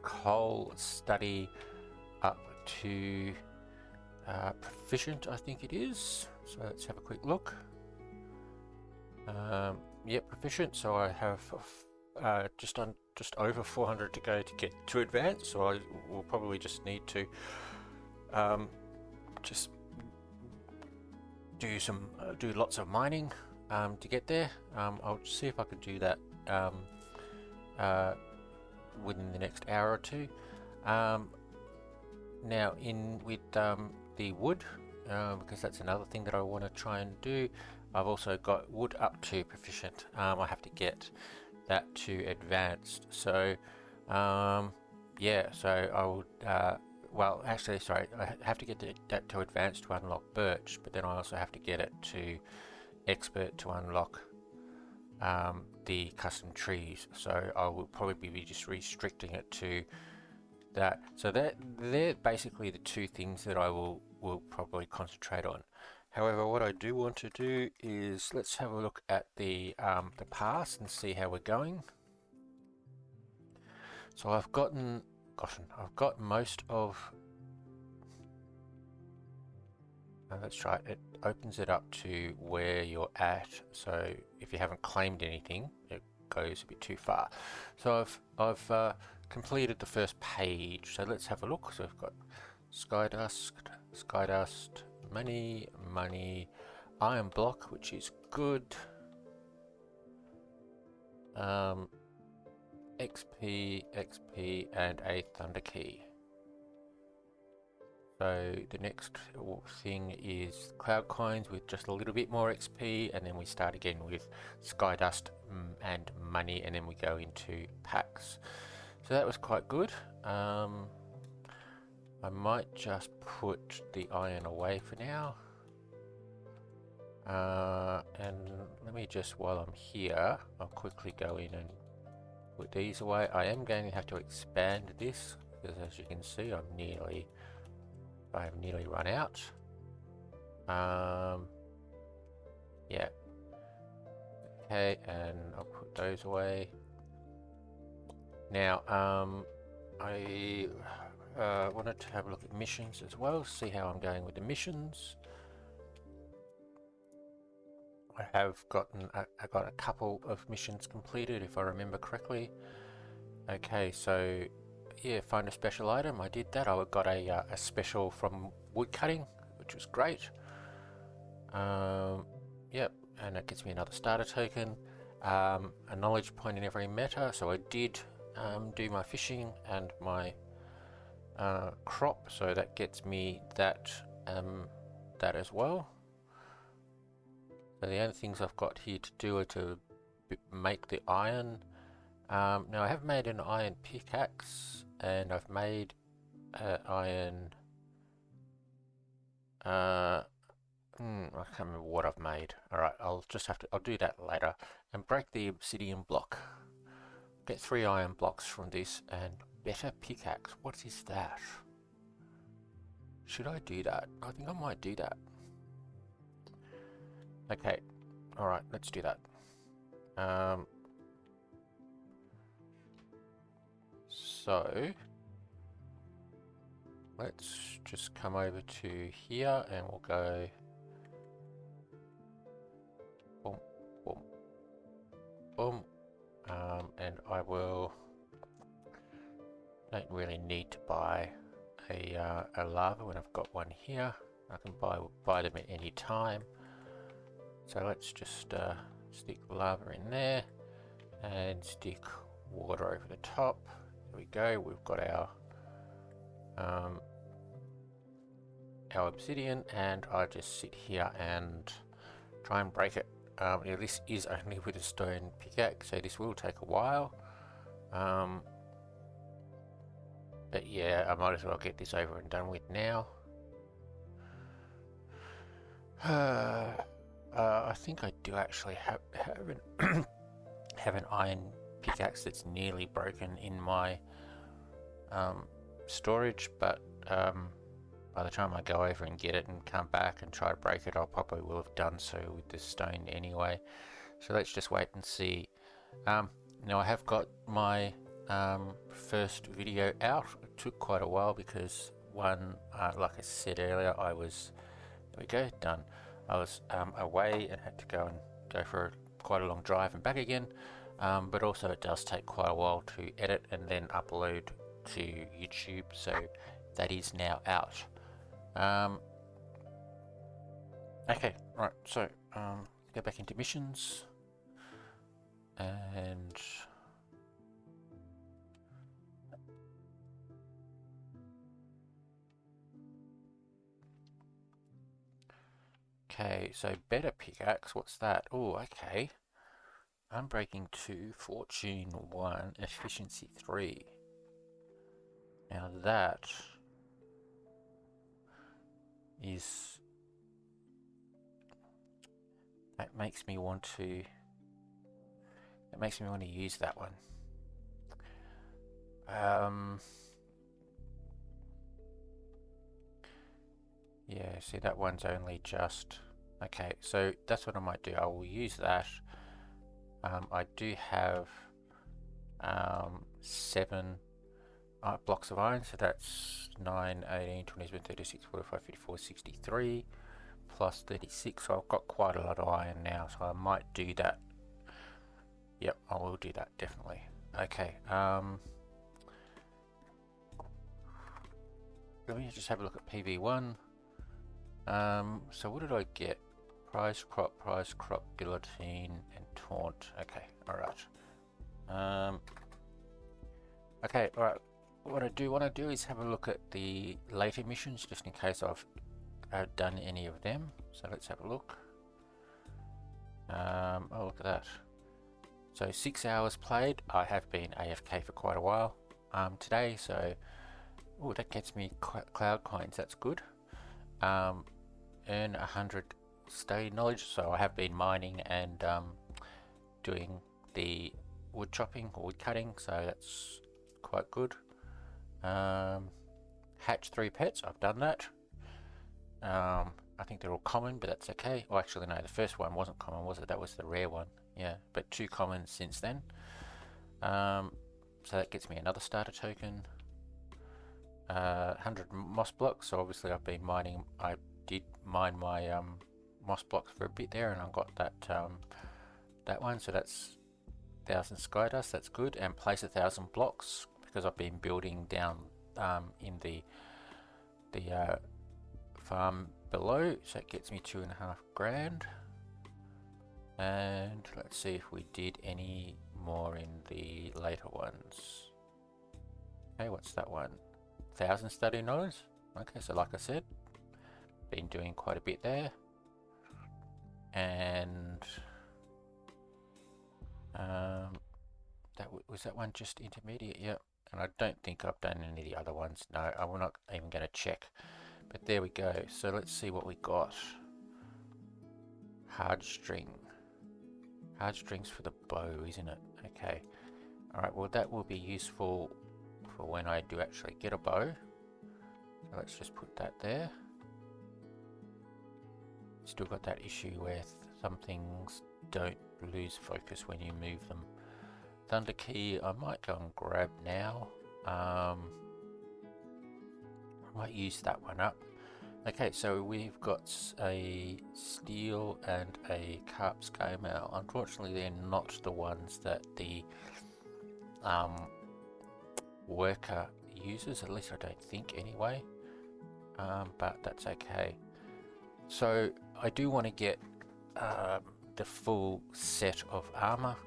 coal study up to proficient, I think it is. So let's have a quick look. Yep, proficient. So I have just over 400 to go to get to advanced. So I will probably just need to just do lots of mining to get there. I'll see if I can do that within the next hour or two. Now with the wood, because that's another thing that I want to try and do. I've also got wood up to proficient. I have to get that to advanced. So yeah, so I would well, actually, sorry, I have to get that to advanced to unlock birch, but then I also have to get it to expert to unlock the custom trees. So I will probably be just restricting it to that. So they're basically the two things that I will probably concentrate on. However, what I do want to do is let's have a look at the past and see how we're going. So I've got most of. That's right. It opens it up to where you're at. So if you haven't claimed anything, it goes a bit too far. So I've completed the first page. So let's have a look. So I've got Skydust, money, iron block, which is good. XP, and a thunder key. So the next thing is cloud coins with just a little bit more XP, and then we start again with Skydust and money, and then we go into packs. So that was quite good. I might just put the iron away for now. And let me just, while I'm here, I'll quickly go in and put these away. I am going to have to expand this because, as you can see, I have nearly run out. Yeah. Okay, and I'll put those away. Now, I wanted to have a look at missions as well, see how I'm going with the missions. I have gotten, I got a couple of missions completed, if I remember correctly. Okay, so yeah, find a special item. I did that. I got a special from woodcutting, which was great. Yep, and it gets me another starter token. A knowledge point in every meta. So I did do my fishing and my crop, so that gets me that as well. So the only things I've got here to do are to make the iron. Now I have made an iron pickaxe, and I've made iron. I can't remember what I've made. All right, I'll do that later. And break the obsidian block. Get 3 iron blocks from this, and better pickaxe. What is that? Should I do that? I think I might do that. Okay, alright, let's do that. So let's just come over to here and we'll go boom, boom, boom. And I don't really need to buy a lava when I've got one here. I can buy them at any time. So let's just stick lava in there and stick water over the top. There we go. We've got our obsidian, and I just sit here and try and break it. Now this is only with a stone pickaxe, so this will take a while. But yeah, I might as well get this over and done with now. I think I do actually have an iron pickaxe that's nearly broken in my storage, but by the time I go over and get it and come back and try to break it, I probably will have done so with the stone anyway. So let's just wait and see. Now I have got my first video out. It took quite a while because like I said earlier, there we go, done. I was away and had to go for quite a long drive and back again, but also it does take quite a while to edit and then upload to YouTube, so that is now out. Okay, right, so go back into missions and okay, so better pickaxe, what's that? Oh, okay. Unbreaking 2, Fortune 1, Efficiency 3. Now that makes me want to use that one. Yeah, see, that one's only just okay, so that's what I might do. I will use that. I do have 7 blocks of iron, so that's 9, 18, 27, 36, 45, 54, 63 plus 36, so I've got quite a lot of iron now, so I might do that. Yep, I will do that, definitely. Okay, let me just have a look at PV1. So what did I get? Prize crop, guillotine, and taunt. Okay, alright. Okay, alright. What I do want to do is have a look at the later missions, just in case I've done any of them. So let's have a look. Oh, look at that. So 6 hours played. I have been AFK for quite a while today, so Oh, that gets me cloud coins. That's good. Earn 100 study knowledge. So I have been mining and doing the wood chopping or wood cutting. So that's quite good. Hatch 3 pets. I've done that. I think they're all common, but that's okay. Oh, actually, no, the first one wasn't common, was it? That was the rare one. Yeah, but 2 common since then. So that gets me another starter token. 100 moss blocks. So obviously, I've been mining. I did mine my moss blocks for a bit there, and I got that that one. So that's 1,000 sky dust. That's good. And place 1,000 blocks because I've been building down in the farm below, so it gets me 2.5 grand. And let's see if we did any more in the later ones. Okay, what's that one? 1,000 study knowledge. Okay, so like I said, been doing quite a bit there. And that was that one just intermediate? Yep. And I don't think I've done any of the other ones. No, I'm not even going to check. But there we go. So let's see what we got. Hard string. Hard strings for the bow, isn't it? Okay. Alright, well that will be useful for when I do actually get a bow. So let's just put that there. Still got that issue where some things don't lose focus when you move them. Thunder key, I might go and grab now. I might use that one up. Okay, so we've got a steel and a carp scale. Unfortunately, they're not the ones that the worker uses, at least I don't think anyway, but that's okay. So I do want to get the full set of armor,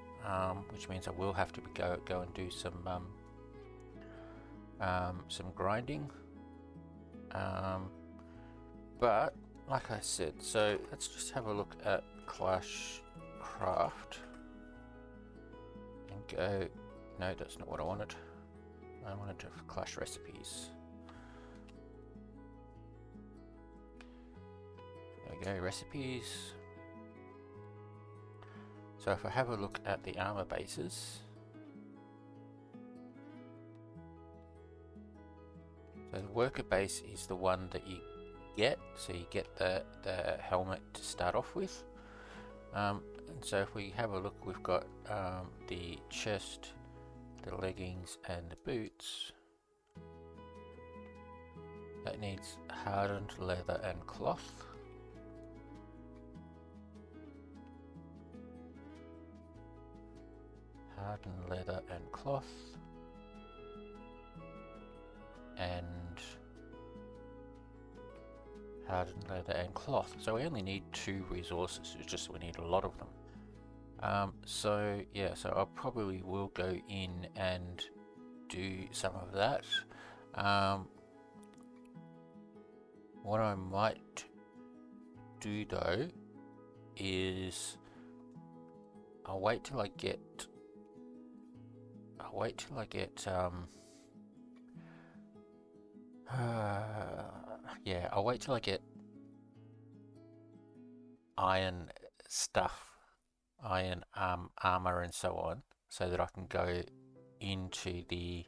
which means I will have to go and do some grinding. But like I said, so let's just have a look at Clash Craft and go. No, that's not what I wanted. I wanted to Clash Recipes. There we go, recipes. So if I have a look at the armor bases, so the worker base is the one that you get, so you get the helmet to start off with. And so if we have a look, we've got the chest, the leggings and the boots. That needs hardened leather and cloth. Hardened leather and cloth. And hardened leather and cloth. So we only need 2 resources, it's just we need a lot of them. So yeah, so I probably will go in and do some of that. What I might do though is I'll wait till I get yeah, I'll wait till I get iron stuff, iron armor and so on, so that I can go into the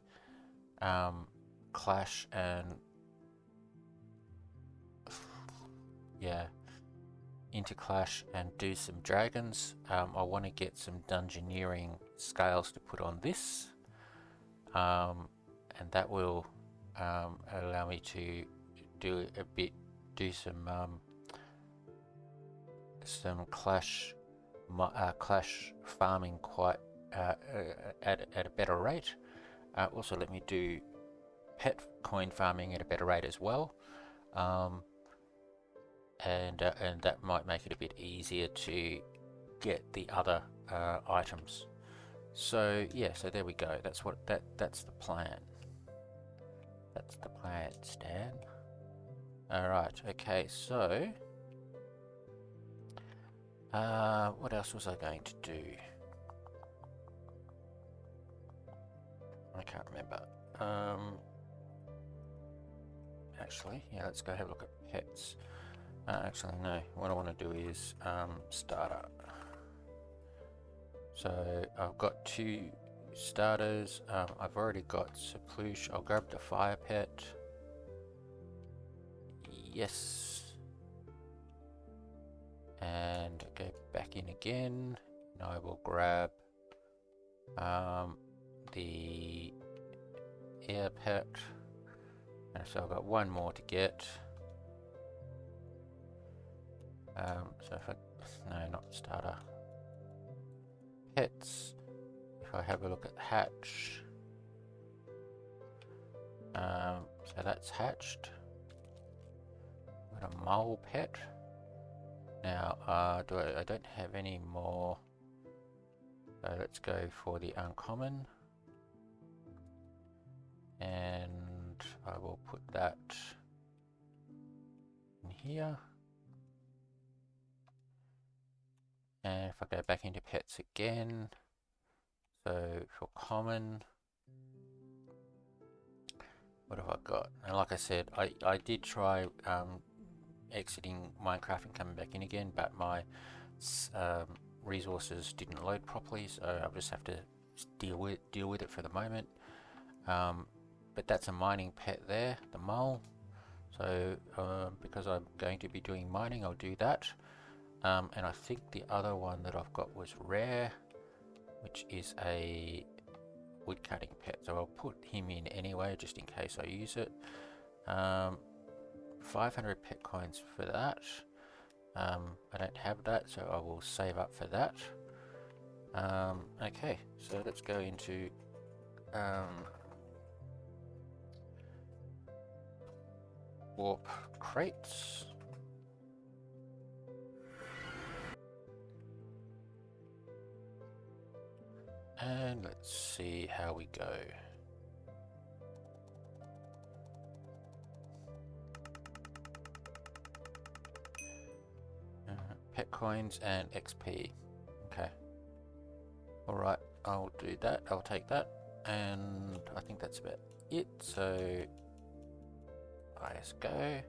Clash and into Clash and do some dragons. I want to get some dungeoneering scales to put on this, and that will allow me to do some Clash farming quite at a better rate. Also, let me do pet coin farming at a better rate as well, and that might make it a bit easier to get the other items. So yeah, so there we go. That's the plan. That's the plan, Stan. Alright, okay, so what else was I going to do? I can't remember. actually. Yeah, let's go have a look at pets. Actually, no. What I want to do is starter. So I've got 2 starters. I've already got Sapluche. I'll grab the fire pet. Yes. And go back in again. Now I will grab the air pet. And so I've got 1 more to get. So if I, no, not starter. Pets. If I have a look at hatch. So that's hatched. Got a mole pet. Now, I don't have any more. So let's go for the uncommon. And I will put that in here. And if I go back into pets again, so for common, what have I got? And like I said, I did try exiting Minecraft and coming back in again, but my resources didn't load properly, so I'll just have to deal with it for the moment. But that's a mining pet there, the mole. So because I'm going to be doing mining, I'll do that. And I think the other one that I've got was rare, which is a wood cutting pet. So I'll put him in anyway, just in case I use it. 500 pet coins for that. I don't have that, so I will save up for that. Okay, so let's go into warp crates. And let's see how we go. Pet coins and XP. Okay. Alright, I'll do that. I'll take that. And I think that's about it. So let's go.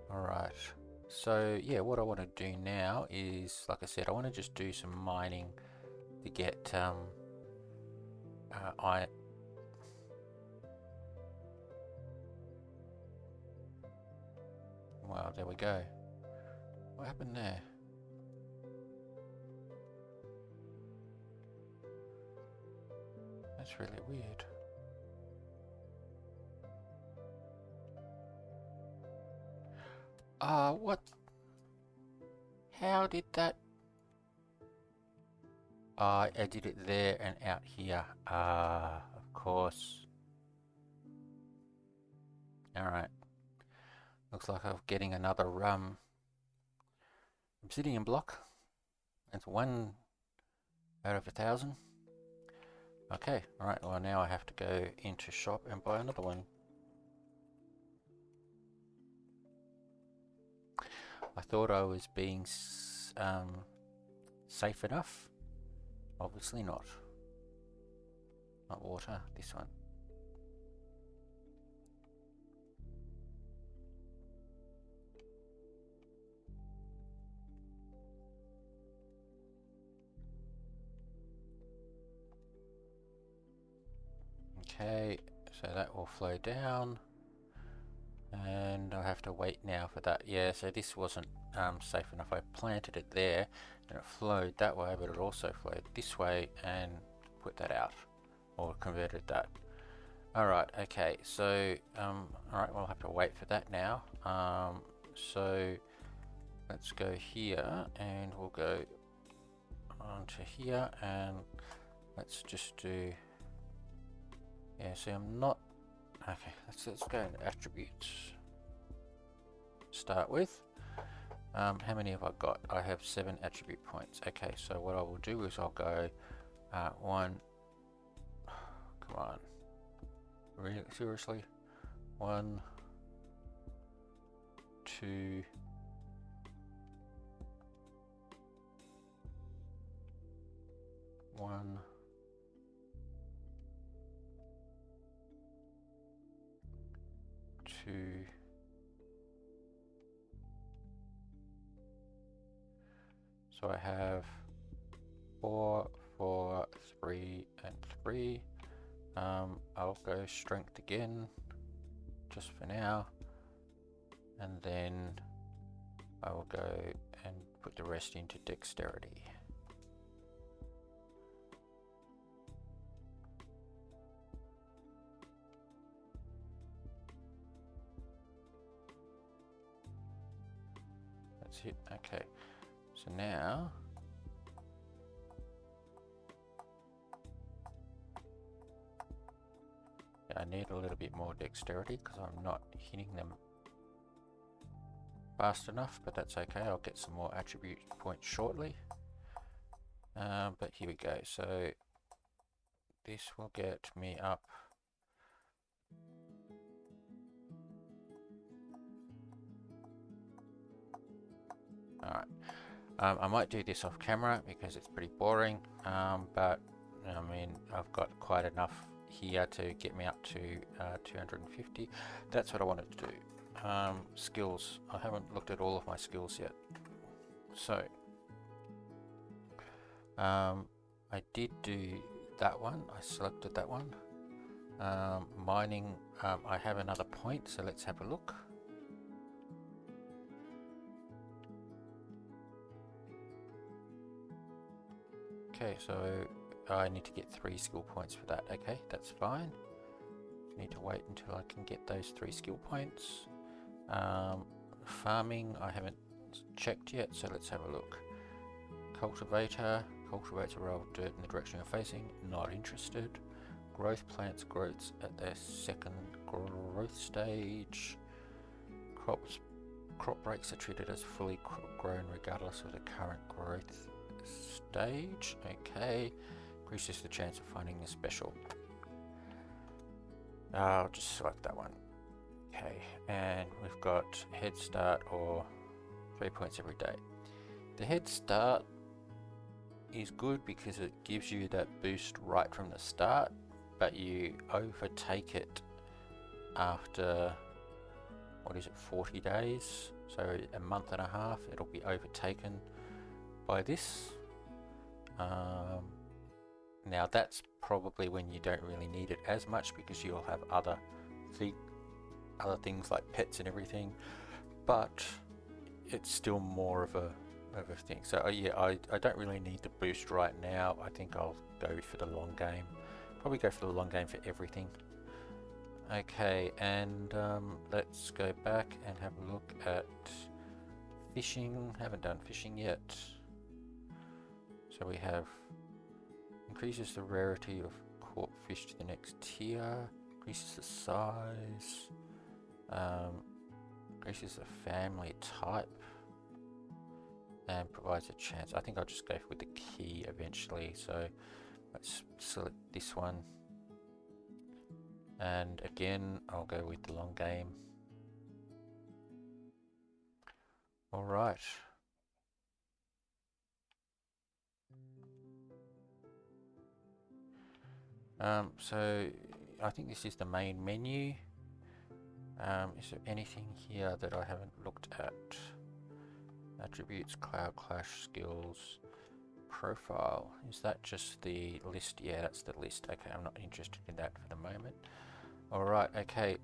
Alright. So yeah, what I want to do now is, like I said, I want to just do some mining to get iron. Wow, there we go. What happened there? That's really weird. What? How did that? I did it there and out here. Of course. Alright. Looks like I'm getting another obsidian block. That's 1 out of 1,000. Okay, alright, well now I have to go into shop and buy another one. I thought I was being safe enough. Obviously not. Not water, this one. Okay, so that will flow down. And I have to wait now for that. Yeah, so this wasn't safe enough. I planted it there and it flowed that way, but it also flowed this way and put that out, or converted that. Alright, okay, so alright, we'll have to wait for that now. So let's go here and we'll go onto here and let's just do, yeah, see I'm not, okay, let's go into attributes. Start with. How many have I got? I have 7 attribute points. Okay, so what I will do is I'll go 1. Come on. Really? Seriously? 1, 2, 1, 2. So I have 4, 4, 3, and 3. I'll go strength again, just for now, and then I will go and put the rest into dexterity. That's it. Okay, so now I need a little bit more dexterity because I'm not hitting them fast enough, but that's okay. I'll get some more attribute points shortly. But here we go. So this will get me up. Alright. I might do this off camera because it's pretty boring, but I mean, I've got quite enough here to get me up to 250. That's what I wanted to do. Skills. I haven't looked at all of my skills yet. So, I did do that one. I selected that one. Mining, I have another point, so let's have a look. Okay, so I need to get 3 skill points for that. Okay, that's fine. Need to wait until I can get those 3 skill points. Farming, I haven't checked yet, so let's have a look. Cultivator, cultivates a row of dirt in the direction you're facing, not interested. Growth plants growths at their second growth stage. Crop breaks are treated as fully grown regardless of the current growth stage. Okay, increases the chance of finding a special. I'll just select that one. Okay, and we've got head start or 3 points every day. The head start is good because it gives you that boost right from the start, but you overtake it after, what is it, 40 days? So a month and a half, it'll be overtaken by this. Now that's probably when you don't really need it as much because you'll have other things like pets and everything, but it's still more of a thing. So yeah, I don't really need the boost right now. I think I'll go for the long game. Probably go for the long game for everything. Okay, and let's go back and have a look at fishing. Haven't done fishing yet. So we have increases the rarity of caught fish to the next tier, increases the size, increases the family type, and provides a chance. I think I'll just go with the key eventually. So let's select this one. And again, I'll go with the long game. All right. So I think this is the main menu. Is there anything here that I haven't looked at? Attributes, Cloud Clash, skills, profile. Is that just the list? Yeah, that's the list. Okay, I'm not interested in that for the moment. All right. Okay.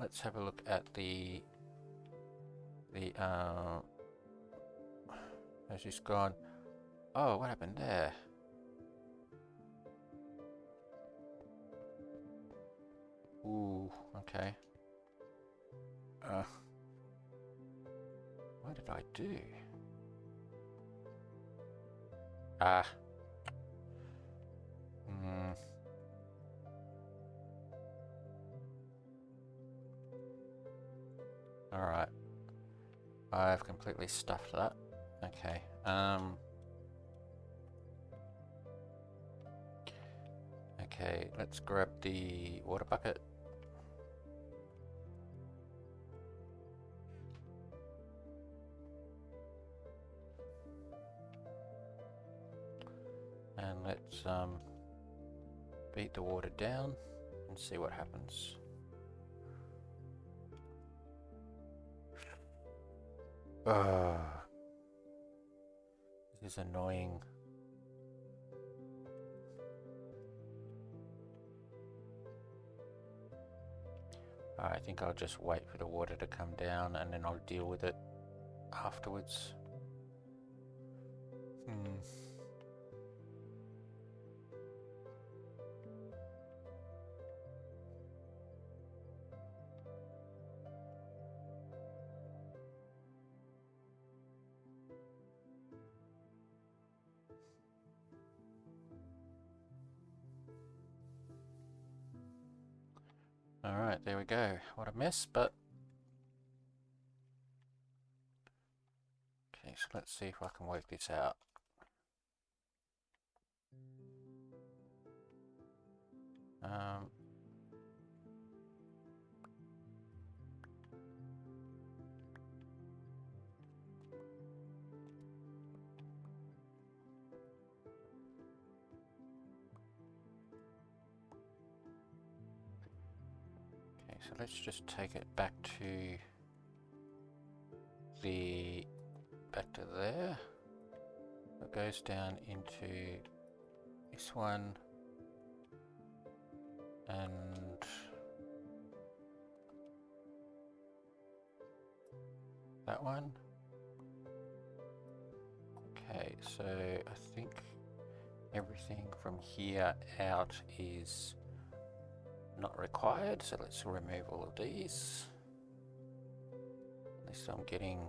Let's have a look at the has this gone? Oh, what happened there? Ooh, okay. What did I do? Alright. I've completely stuffed that. Okay. Okay, let's grab the water bucket. And let's beat the water down and see what happens. This is annoying. I think I'll just wait for the water to come down and then I'll deal with it afterwards. Alright, there we go. What a mess, but... Okay, so let's see if I can work this out. Okay, so let's just take it back to there. It goes down into this one and that one. Okay, so I think everything from here out is not required, so let's remove all of these. At least I'm getting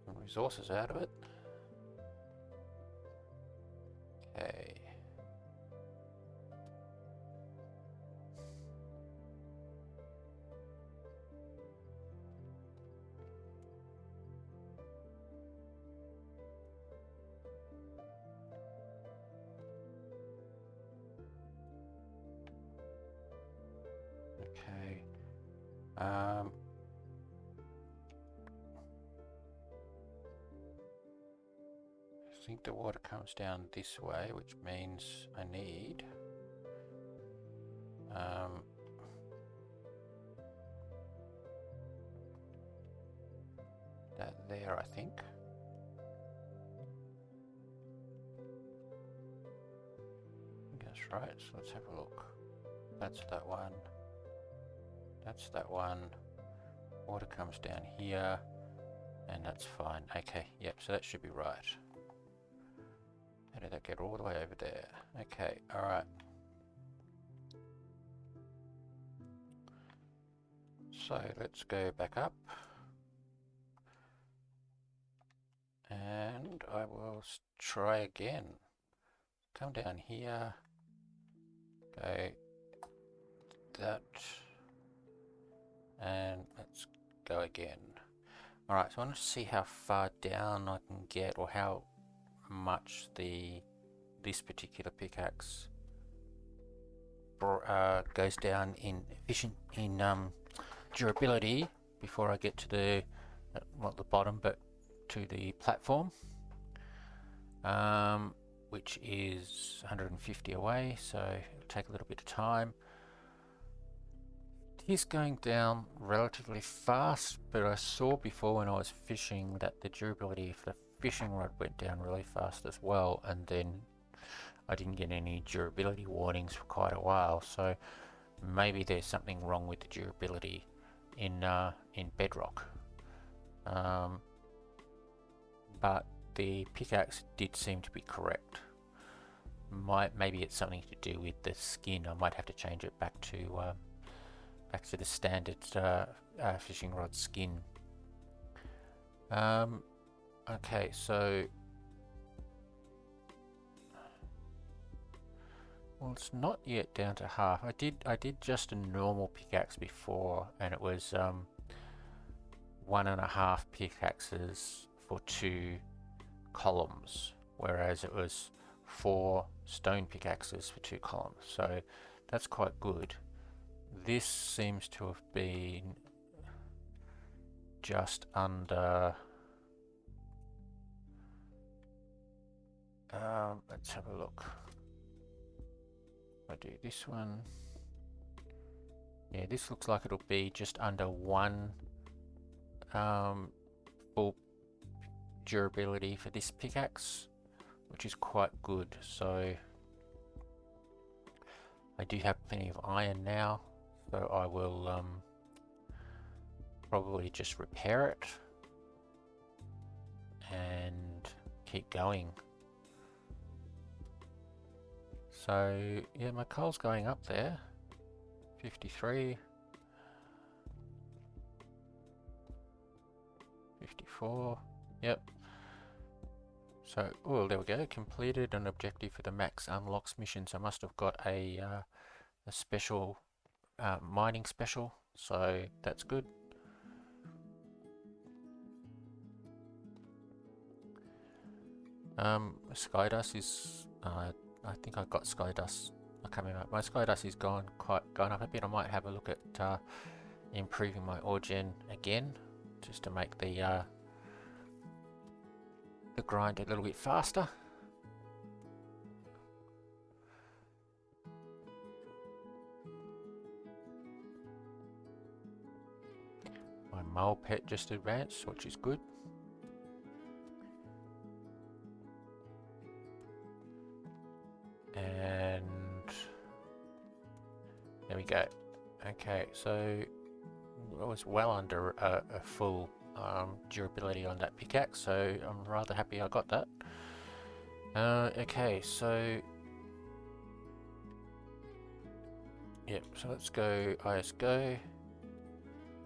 some resources out of it. Okay. Okay. I think the water comes down this way, which means I need that there, I think. That's right, so let's have a look. That's that one. That's that one. Water comes down here, and that's fine. Okay, yep, so that should be right. How did that get all the way over there? Okay, alright. So let's go back up. And I will try again. Come down here. Go that. And let's go again. Alright, so I want to see how far down I can get, or how much this particular pickaxe goes down in durability before I get to the not the bottom, but to the platform, which is 150 away, so it'll take a little bit of time. It is going down relatively fast, but I saw before when I was fishing that the durability of the fishing rod went down really fast as well, and then I didn't get any durability warnings for quite a while, so maybe there's something wrong with the durability in Bedrock. But the pickaxe did seem to be correct. Maybe it's something to do with the skin. I might have to change it back to the standard fishing rod skin. Okay, so well, it's not yet down to half. I did just a normal pickaxe before, and it was 1.5 pickaxes for 2 columns, whereas it was 4 stone pickaxes for 2 columns. So that's quite good. This seems to have been just under. Let's have a look. I do this one. Yeah, this looks like it'll be just under 1 full durability for this pickaxe, which is quite good. So I do have plenty of iron now, so I will probably just repair it and keep going. So yeah, my coal's going up there. 53, 54, yep. So, oh, there we go. Completed an objective for the max unlocks mission. So I must have got a special mining special. So that's good. Skydust is. I think I got Skydust. I can't remember. My Skydust is gone up a bit. I might have a look at improving my ore gen again, just to make the grind a little bit faster. My mole pet just advanced, which is good. And there we go. Okay, so I was well under a full durability on that pickaxe, so I'm rather happy I got that. Okay, so yep, so let's go ISGO,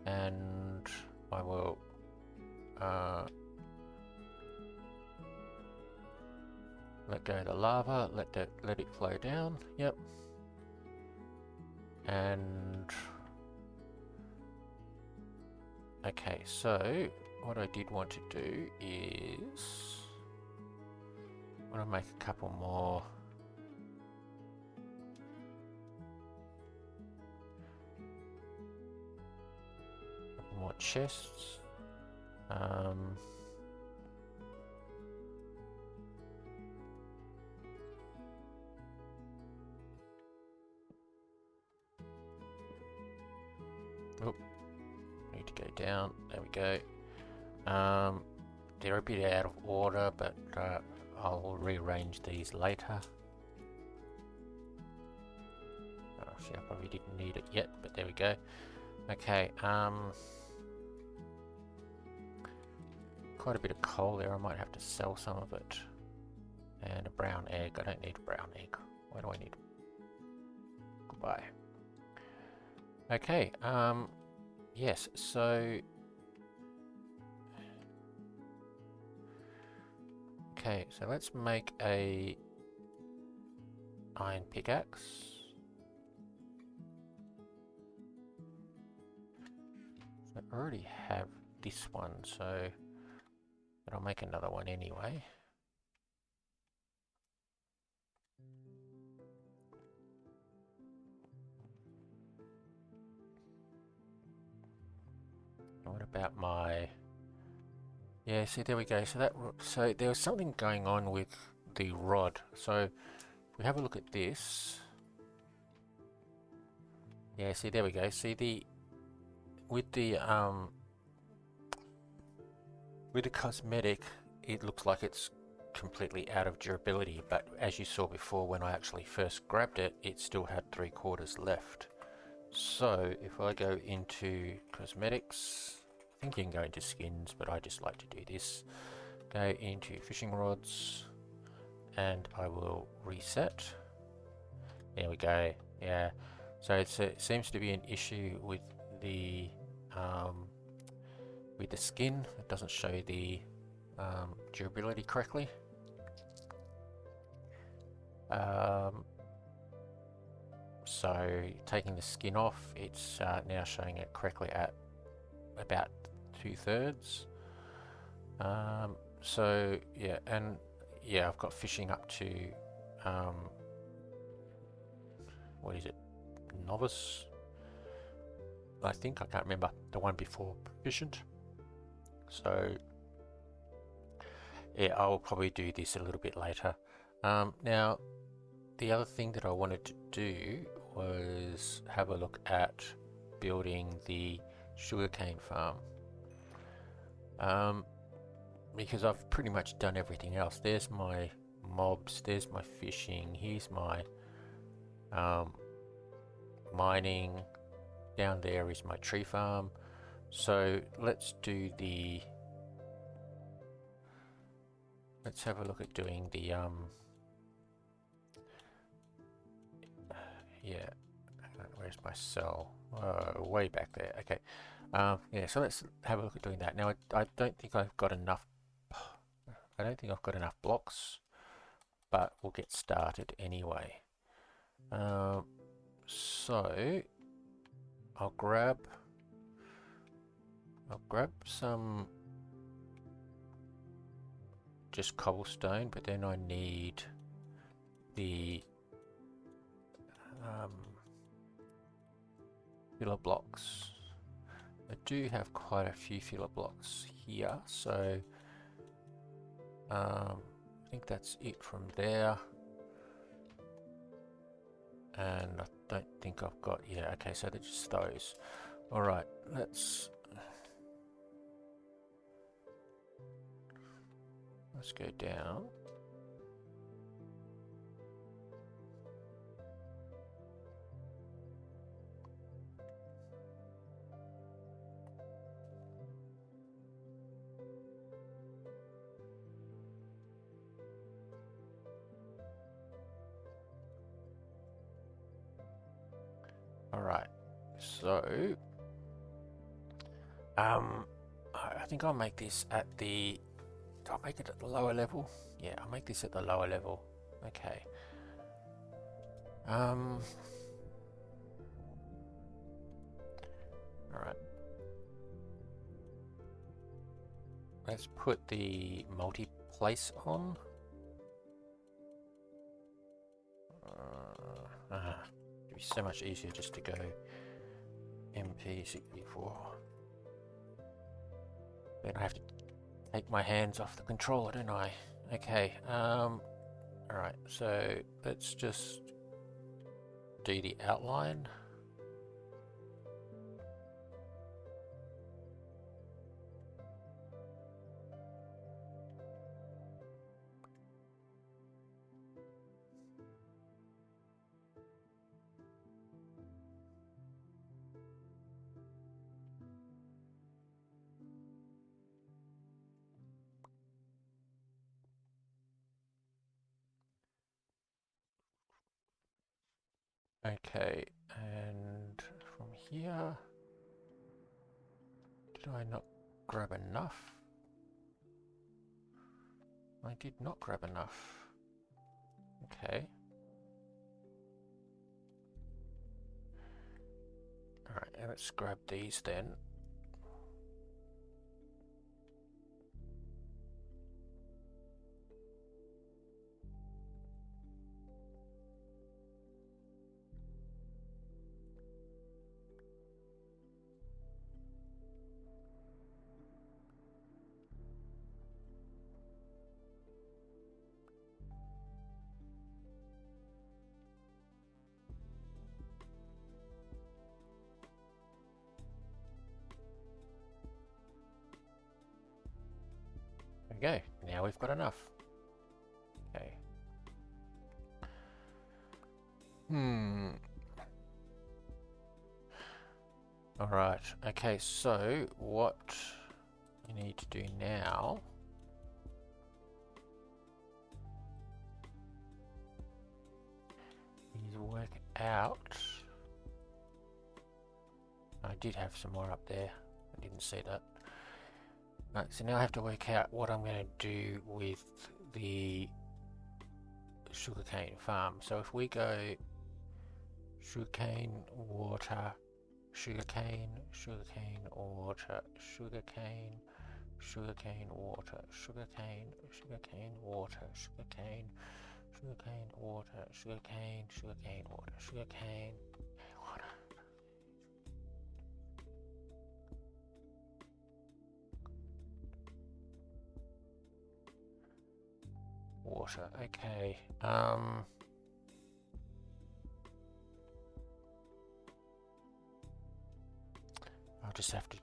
and I will let go of the lava, let it flow down. Yep. And okay, so what I did want to do is I want to make a couple more chests. Oh, need to go down. There we go. They're a bit out of order, but I'll rearrange these later. Actually, I probably didn't need it yet, but there we go. Okay. Quite a bit of coal there. I might have to sell some of it. And a brown egg. I don't need a brown egg. Why do I need? Goodbye. Okay, yes, so okay, so let's make a iron pickaxe. So I already have this one, so but I'll make another one anyway. What about my... Yeah, see, there we go. So there was something going on with the rod. So if we have a look at this. Yeah, see, there we go. See, with the cosmetic, it looks like it's completely out of durability, but as you saw before, when I actually first grabbed it, it still had 3/4 left. So if I go into cosmetics, I think you can go into skins, but I just like to do this. Go into fishing rods, and I will reset. There we go. Yeah. So it seems to be an issue with the skin. It doesn't show the durability correctly. So taking the skin off, it's now showing it correctly at about 2/3. So yeah, and yeah, I've got fishing up to what is it, novice? I think, I can't remember, the one before proficient. So yeah, I'll probably do this a little bit later. Now, the other thing that I wanted to do was have a look at building the sugarcane farm. because I've pretty much done everything else. There's my mobs, there's my fishing, here's my mining, down there is my tree farm. So let's have a look at doing the yeah, where's my cell? Way back there. Okay. Yeah, so let's have a look at doing that. Now I don't think I've got enough blocks, but we'll get started anyway. So I'll grab some just cobblestone, but then I need the filler blocks. I do have quite a few filler blocks here, so I think that's it from there. And I don't think I've got, yeah, okay, so they're just those. All right, let's go down. All right, so I think I'll make this at the. I'll make it at the lower level. Yeah, I'll make this at the lower level. Okay. All right. Let's put the multi-place on. It'd be so much easier just to go MP64. Then I have to take my hands off the controller, don't I? Okay. Alright, so let's just do the outline. Okay, and from here, did I not grab enough? I did not grab enough. Okay. Alright, let's grab these then. There we go. Now we've got enough. Okay. Alright, okay, so what you need to do now is work out. I did have some more up there. I didn't see that. Right, so now I have to work out what I'm going to do with the sugarcane farm. So if we go sugarcane, water, sugarcane, sugarcane, water, sugarcane, sugarcane, water, sugarcane, sugarcane, water, sugarcane, sugarcane, water, sugarcane, sugarcane, water, sugarcane, water. Water, okay. I'll just have to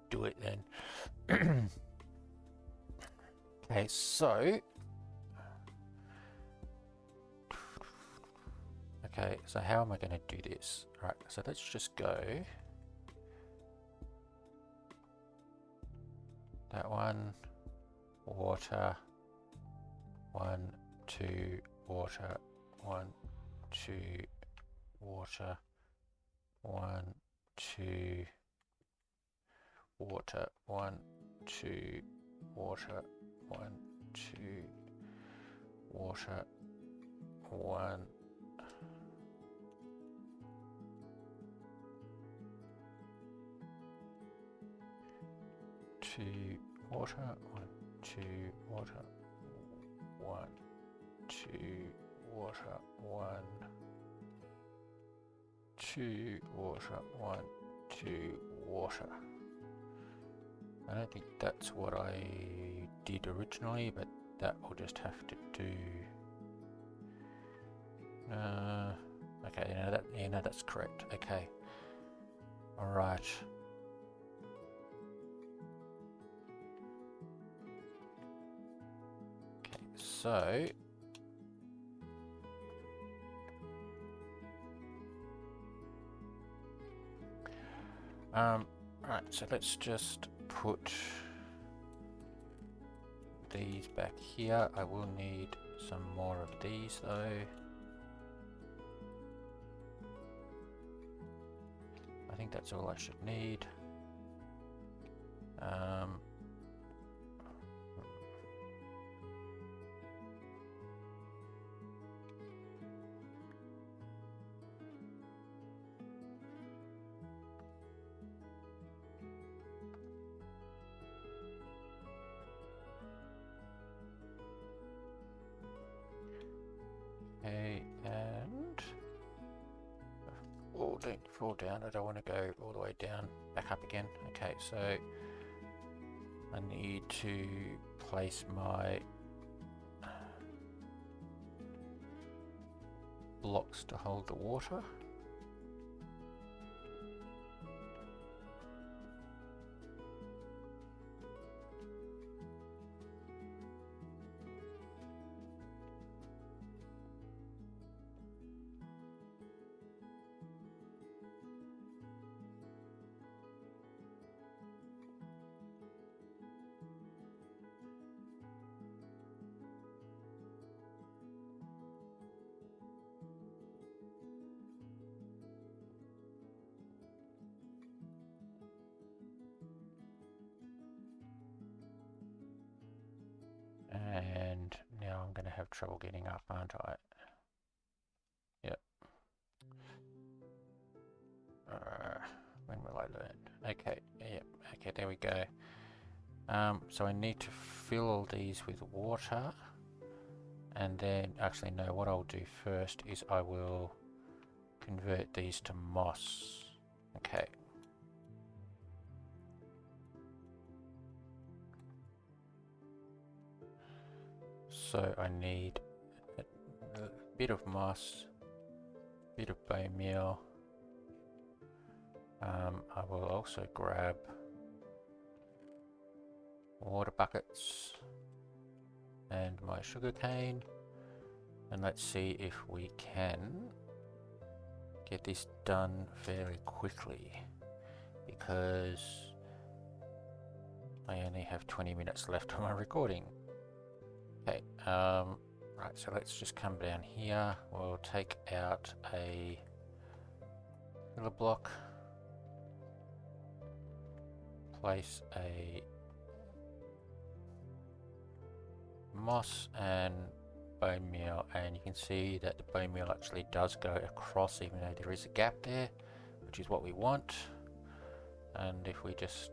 do it then. Okay, so how am I going to do this? Right, so let's just go that one, water, 1, 2, water, 1, 2, water, 1, 2, water, 1, 2, water, 1, 2, water, 1, 2, water, 1, 2, water, 1, 2, water, 1, 2, water, 1, 2, water. I don't think that's what I did originally, but that will just have to do. Okay, that's correct. Okay. All right. Okay, so right, so let's just put these back here. I will need some more of these though. I think that's all I should need. Okay, and oh, don't fall down. I don't want to go all the way down, back up again. Okay, so I need to place my blocks to hold the water. And now I'm going to have trouble getting up, aren't I? Yep. When will I learn? Okay, yep. Okay, there we go. So I need to fill all these with water. And then, actually no, what I'll do first is I will convert these to moss. Okay. So I need a bit of moss, a bit of bone meal. I will also grab water buckets and my sugar cane, and let's see if we can get this done fairly quickly, because I only have 20 minutes left on my recording. Okay, right, so let's just come down here. We'll take out a filler block, place a moss and bone meal, and you can see that the bone meal actually does go across even though there is a gap there, which is what we want. And if we just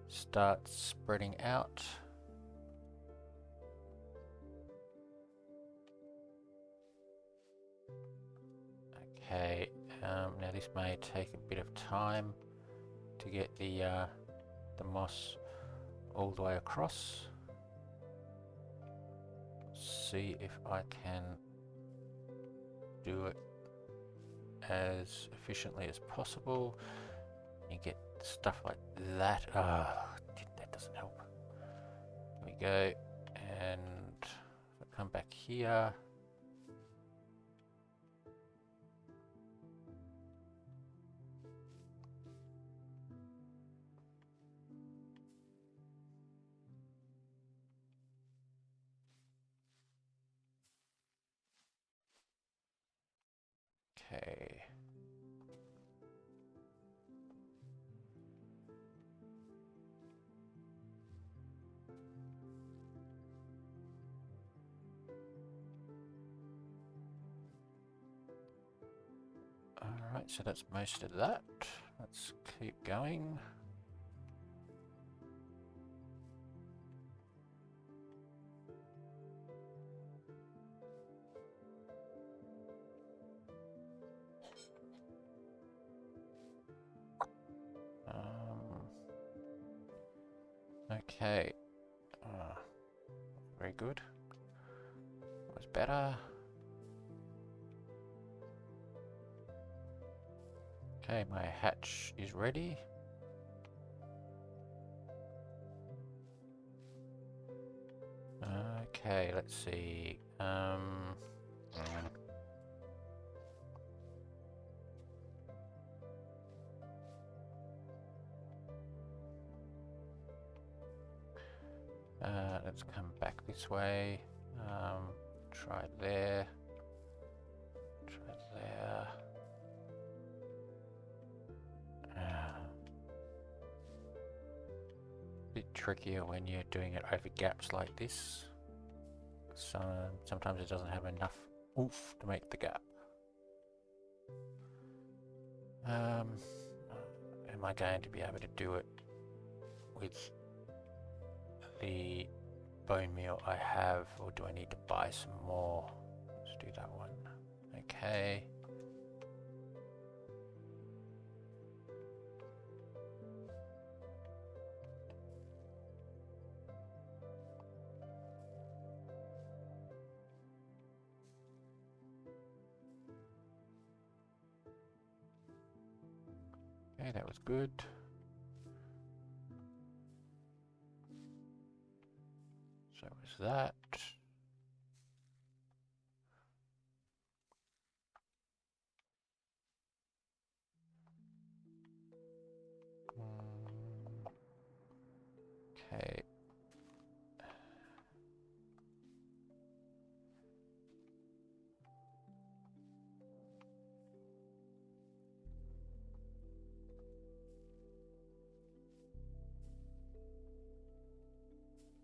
start spreading out, okay, now this may take a bit of time to get the moss all the way across. See if I can do it as efficiently as possible. You get stuff like that. That doesn't help. go. And come back here. Okay. Alright, so that's most of that. Let's keep going. Okay. Very good. Was better. Okay, my hatch is ready. Okay, let's see. Let's come back this way. Try there. Try there. Bit trickier when you're doing it over gaps like this. Sometimes it doesn't have enough oomph to make the gap. Am I going to be able to do it with the bone meal I have, or do I need to buy some more? Let's do that one. Okay. Okay, that was good. So was that. Okay.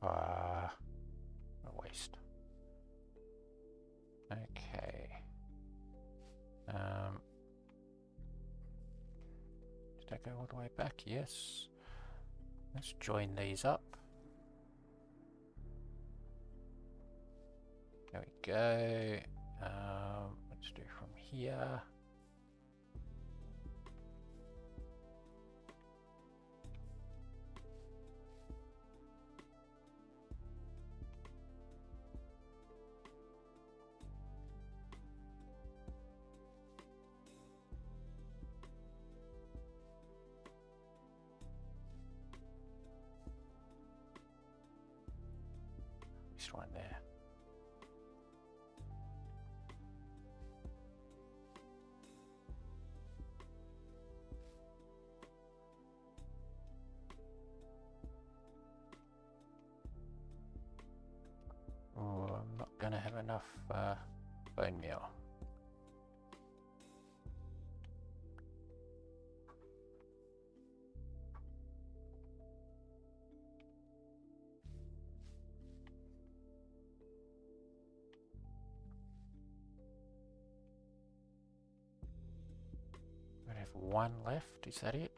A waste. Okay. Did I go all the way back? Yes. Let's join these up. There we go. Let's do from here. This one there. Oh, I'm not gonna have enough bone meal. I have one left, is that it?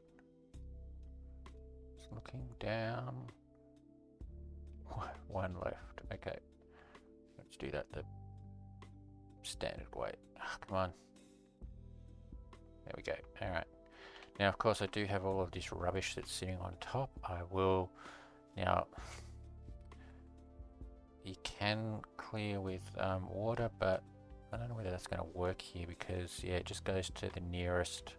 Just looking down. One left, okay. Let's do that the standard way. Oh, come on. There we go, alright. Now of course I do have all of this rubbish that's sitting on top. I will now... You can clear with water, but I don't know whether that's going to work here because yeah, it just goes to the nearest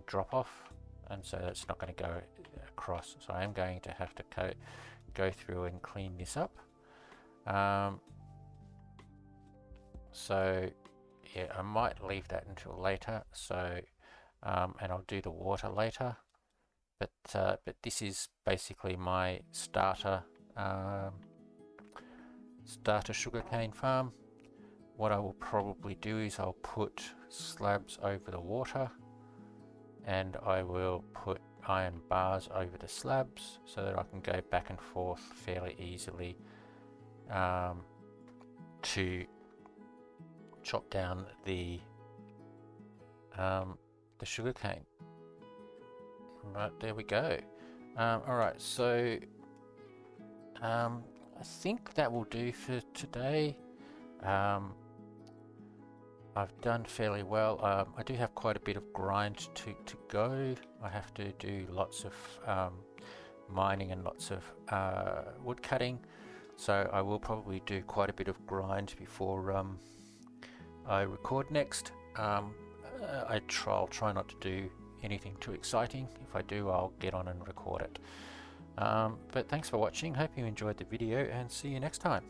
drop off, and so that's not going to go across. So I am going to have to go through and clean this up. So yeah, I might leave that until later. So and I'll do the water later. But this is basically my starter sugarcane farm. What I will probably do is I'll put slabs over the water, and I will put iron bars over the slabs so that I can go back and forth fairly easily to chop down the sugarcane. Right, there we go. Alright, so I think that will do for today. I've done fairly well. I do have quite a bit of grind to go. I have to do lots of mining and lots of wood cutting, so I will probably do quite a bit of grind before I record next. I'll try not to do anything too exciting. If I do, I'll get on and record it. But thanks for watching. Hope you enjoyed the video, and see you next time.